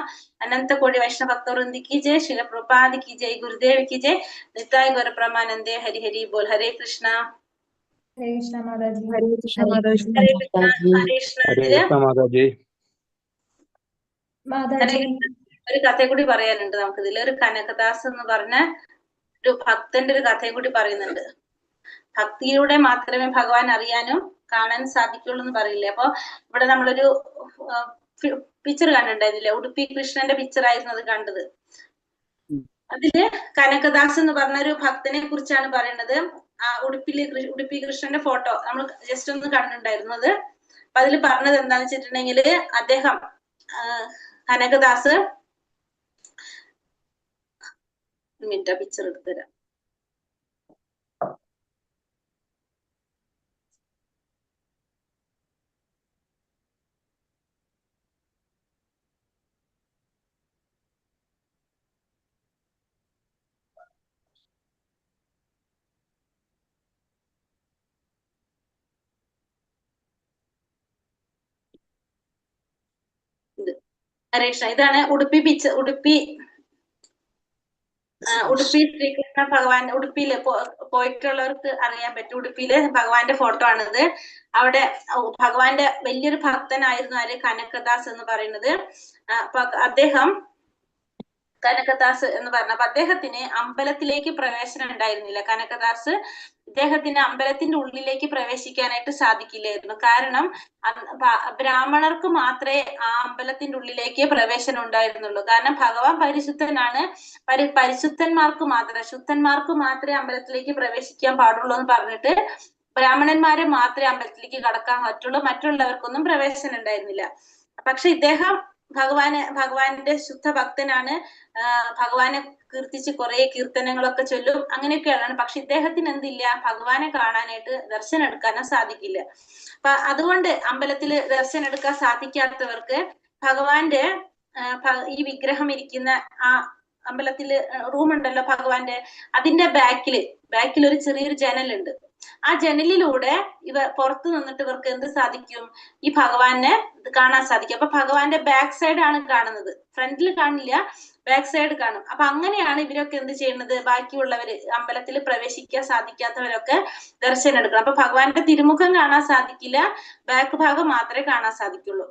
അനന്ത കോടി വൈഷ്ണവ ഭക്തവൃന്ദി കി ജയ്, ശില പ്രഭുപാദി കി ജയ്, ഗുരുദേവ് കി ജയ്, നിത്തായ് ഗൗര പ്രമാനന്ദേ. ഹരി ഹരി ബോൽ. ഹരേ കൃഷ്ണ. ഹരേ കൃഷ്ണ മാതാജി. ഹരേ കൃഷ്ണ ഹരേ മാതാജി. കൃഷ്ണ ഹരേ കൃഷ്ണ. മാതാജി. ഹരേ കൃഷ്ണ. ഹരേ കൃഷ്ണ മാതാജി. മാതാജി ഒരു കഥയും കൂടി പറയാനുണ്ട് നമുക്ക് ഇതിൽ. ഒരു കനകദാസ് എന്ന് പറഞ്ഞ ഒരു ഭക്തന്റെ ഒരു കഥയും കൂടി പറയുന്നുണ്ട്. ഭക്തിയിലൂടെ മാത്രമേ ഭഗവാൻ അറിയാനും കാണാൻ സാധിക്കുള്ളൂ എന്ന് പറയില്ലേ. അപ്പൊ ഇവിടെ നമ്മളൊരു പിക്ചർ കണ്ടിട്ടുണ്ടായിരുന്നില്ലേ, ഉടുപ്പി കൃഷ്ണന്റെ പിക്ചർ ആയിരുന്നു അത് കണ്ടത്. അതില് കനകദാസ് എന്ന് പറഞ്ഞ ഒരു ഭക്തനെ കുറിച്ചാണ് പറയുന്നത്. ആ ഉടുപ്പി കൃഷ്ണന്റെ ഫോട്ടോ നമ്മൾ ജസ്റ്റ് ഒന്ന് കണ്ടിട്ടുണ്ടായിരുന്നത്. അപ്പൊ അതിൽ പറഞ്ഞത് എന്താന്ന് വെച്ചിട്ടുണ്ടെങ്കില്, അദ്ദേഹം കനകദാസ്, മിനിറ്റ് പിക്ചർ എടുത്തുതരാം. ഹരേ കൃഷ്ണ. ഇതാണ് ഉടുപ്പി ശ്രീകൃഷ്ണ ഭഗവാൻ. ഉടുപ്പിയില് പോയിട്ടുള്ളവർക്ക് അറിയാൻ പറ്റും. ഉടുപ്പിയില് ഭഗവാന്റെ ഫോട്ടോ ആണിത്. അവിടെ ഭഗവാന്റെ വലിയൊരു ഭക്തനായിരുന്നു ആര്, കനകദാസ് എന്ന് പറയുന്നത്. അദ്ദേഹം കനകദാസ് എന്ന് പറഞ്ഞ, അപ്പൊ അദ്ദേഹത്തിന് അമ്പലത്തിലേക്ക് പ്രവേശനം ഉണ്ടായിരുന്നില്ല. കനകദാസ് ഇദ്ദേഹത്തിന് അമ്പലത്തിന്റെ ഉള്ളിലേക്ക് പ്രവേശിക്കാനായിട്ട് സാധിക്കില്ലായിരുന്നു. കാരണം ബ്രാഹ്മണർക്ക് മാത്രമേ ആ അമ്പലത്തിന്റെ ഉള്ളിലേക്ക് പ്രവേശനം ഉണ്ടായിരുന്നുള്ളൂ. കാരണം ഭഗവാൻ പരിശുദ്ധനാണ്, പരിശുദ്ധന്മാർക്ക് മാത്രമേ, ശുദ്ധന്മാർക്ക് മാത്രമേ അമ്പലത്തിലേക്ക് പ്രവേശിക്കാൻ പാടുള്ളൂ എന്ന് പറഞ്ഞിട്ട് ബ്രാഹ്മണന്മാരെ മാത്രമേ അമ്പലത്തിലേക്ക് കടക്കാൻ പറ്റുള്ളൂ, മറ്റുള്ളവർക്കൊന്നും പ്രവേശനം ഉണ്ടായിരുന്നില്ല. പക്ഷെ ഇദ്ദേഹം ഭഗവാന്റെ ശുദ്ധ ഭക്തനാണ്, ഭഗവാനെ കീർത്തിച്ച് കുറെ കീർത്തനങ്ങളൊക്കെ ചൊല്ലും, അങ്ങനെയൊക്കെയാണ്. പക്ഷെ ഇദ്ദേഹത്തിന് എന്തില്ല, ഭഗവാനെ കാണാനായിട്ട് ദർശനം എടുക്കാനോ സാധിക്കില്ല. അപ്പൊ അതുകൊണ്ട് അമ്പലത്തില് ദർശനം എടുക്കാൻ സാധിക്കാത്തവർക്ക് ഭഗവാന്റെ ഈ വിഗ്രഹം ഇരിക്കുന്ന ആ അമ്പലത്തില് റൂം ഉണ്ടല്ലോ ഭഗവാന്റെ, അതിന്റെ ബാക്കിൽ ഒരു ചെറിയൊരു ജനലുണ്ട്. ആ ജനലിലൂടെ പുറത്തു നിന്നിട്ട് ഇവർക്ക് എന്ത് സാധിക്കും, ഈ ഭഗവാനെ കാണാൻ സാധിക്കും. അപ്പൊ ഭഗവാന്റെ ബാക്ക് സൈഡ് ആണ് കാണുന്നത്, ഫ്രണ്ടിൽ കാണില്ല, ബാക്ക് സൈഡ് കാണും. അപ്പൊ അങ്ങനെയാണ് ഇവരൊക്കെ എന്ത് ചെയ്യുന്നത്, ബാക്കിയുള്ളവര് അമ്പലത്തിൽ പ്രവേശിക്കാൻ സാധിക്കാത്തവരൊക്കെ ദർശനം എടുക്കണം. അപ്പൊ ഭഗവാന്റെ തിരുമുഖം കാണാൻ സാധിക്കില്ല, ബാക്ക് ഭാഗം മാത്രമേ കാണാൻ സാധിക്കുള്ളൂ.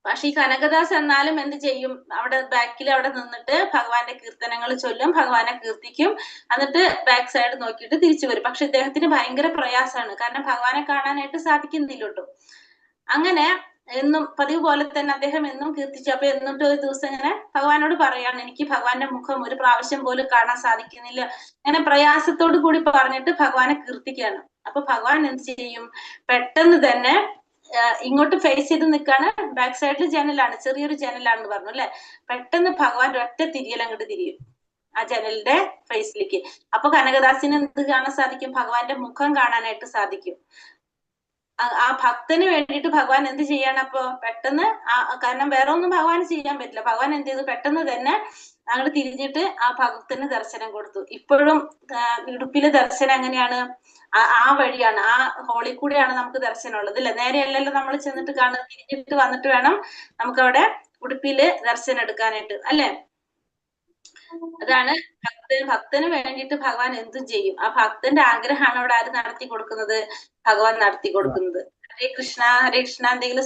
പക്ഷെ ഈ കനകദാസ് എന്നാലും എന്ത് ചെയ്യും, അവിടെ ബാക്കിൽ അവിടെ നിന്നിട്ട് ഭഗവാന്റെ കീർത്തനങ്ങൾ ചൊല്ലും, ഭഗവാനെ കീർത്തിക്കും, എന്നിട്ട് ബാക്ക് സൈഡ് നോക്കിയിട്ട് തിരിച്ചു വരും. പക്ഷെ ഇദ്ദേഹത്തിന് ഭയങ്കര പ്രയാസമാണ്, കാരണം ഭഗവാനെ കാണാനായിട്ട് സാധിക്കുന്നില്ലോട്ടോ. അങ്ങനെ എന്നും പതിവ് പോലെ തന്നെ അദ്ദേഹം എന്നും കീർത്തിച്ചു. അപ്പൊ എന്നിട്ട് ഒരു ദിവസം ഇങ്ങനെ ഭഗവാനോട് പറയാണ്, എനിക്ക് ഭഗവാന്റെ മുഖം ഒരു പ്രാവശ്യം പോലും കാണാൻ സാധിക്കുന്നില്ല, അങ്ങനെ പ്രയാസത്തോടു കൂടി പറഞ്ഞിട്ട് ഭഗവാനെ കീർത്തിക്കുകയാണ്. അപ്പൊ ഭഗവാൻ എന്ത് ചെയ്യും, പെട്ടെന്ന് തന്നെ ഇങ്ങോട്ട് ഫേസ് ചെയ്ത് നിൽക്കാണ്, ബാക്ക് സൈഡിൽ ജനലാണ്, ചെറിയൊരു ജനലാണെന്ന് പറഞ്ഞു അല്ലെ. പെട്ടെന്ന് ഭഗവാൻ ഒറ്റ തിരിയൽ അങ്ങോട്ട് തിരിയും ആ ജനലിന്റെ ഫേസിലേക്ക്. അപ്പൊ കനകദാസിന് എന്ത് കാണാൻ സാധിക്കും, ഭഗവാന്റെ മുഖം കാണാനായിട്ട് സാധിക്കും. ആ ഭക്തന് വേണ്ടിയിട്ട് ഭഗവാൻ എന്ത് ചെയ്യാണ്, അപ്പൊ പെട്ടെന്ന് കാരണം വേറെ ഒന്നും ഭഗവാൻ ചെയ്യാൻ പറ്റില്ല. ഭഗവാൻ എന്ത് ചെയ്തു, പെട്ടെന്ന് തന്നെ അങ്ങോട്ട് തിരിഞ്ഞിട്ട് ആ ഭക്തന് ദർശനം കൊടുത്തു. ഇപ്പോഴും ഇടുപ്പിലെ ദർശനം എങ്ങനെയാണ്, ആ വഴിയാണ്, ആ ഹോളിൽ കൂടെയാണ് നമുക്ക് ദർശനം ഉള്ളത് അല്ലെ. നേരെയല്ലല്ലോ നമ്മൾ ചെന്നിട്ട് തിരിഞ്ഞിട്ട് വന്നിട്ട് വേണം നമുക്ക് അവിടെ ഉടുപ്പിയില് ദർശനം എടുക്കാനായിട്ട് അല്ലെ. അതാണ് ഭക്തന് വേണ്ടിയിട്ട് ഭഗവാൻ എന്തും ചെയ്യും. ആ ഭക്തന്റെ ആഗ്രഹമാണ് അവിടെ ആര് നടത്തി കൊടുക്കുന്നത്? ഭഗവാൻ നടത്തി കൊടുക്കുന്നത്. ഹരേ കൃഷ്ണ. ഹരേ കൃഷ്ണ. എന്തെങ്കിലും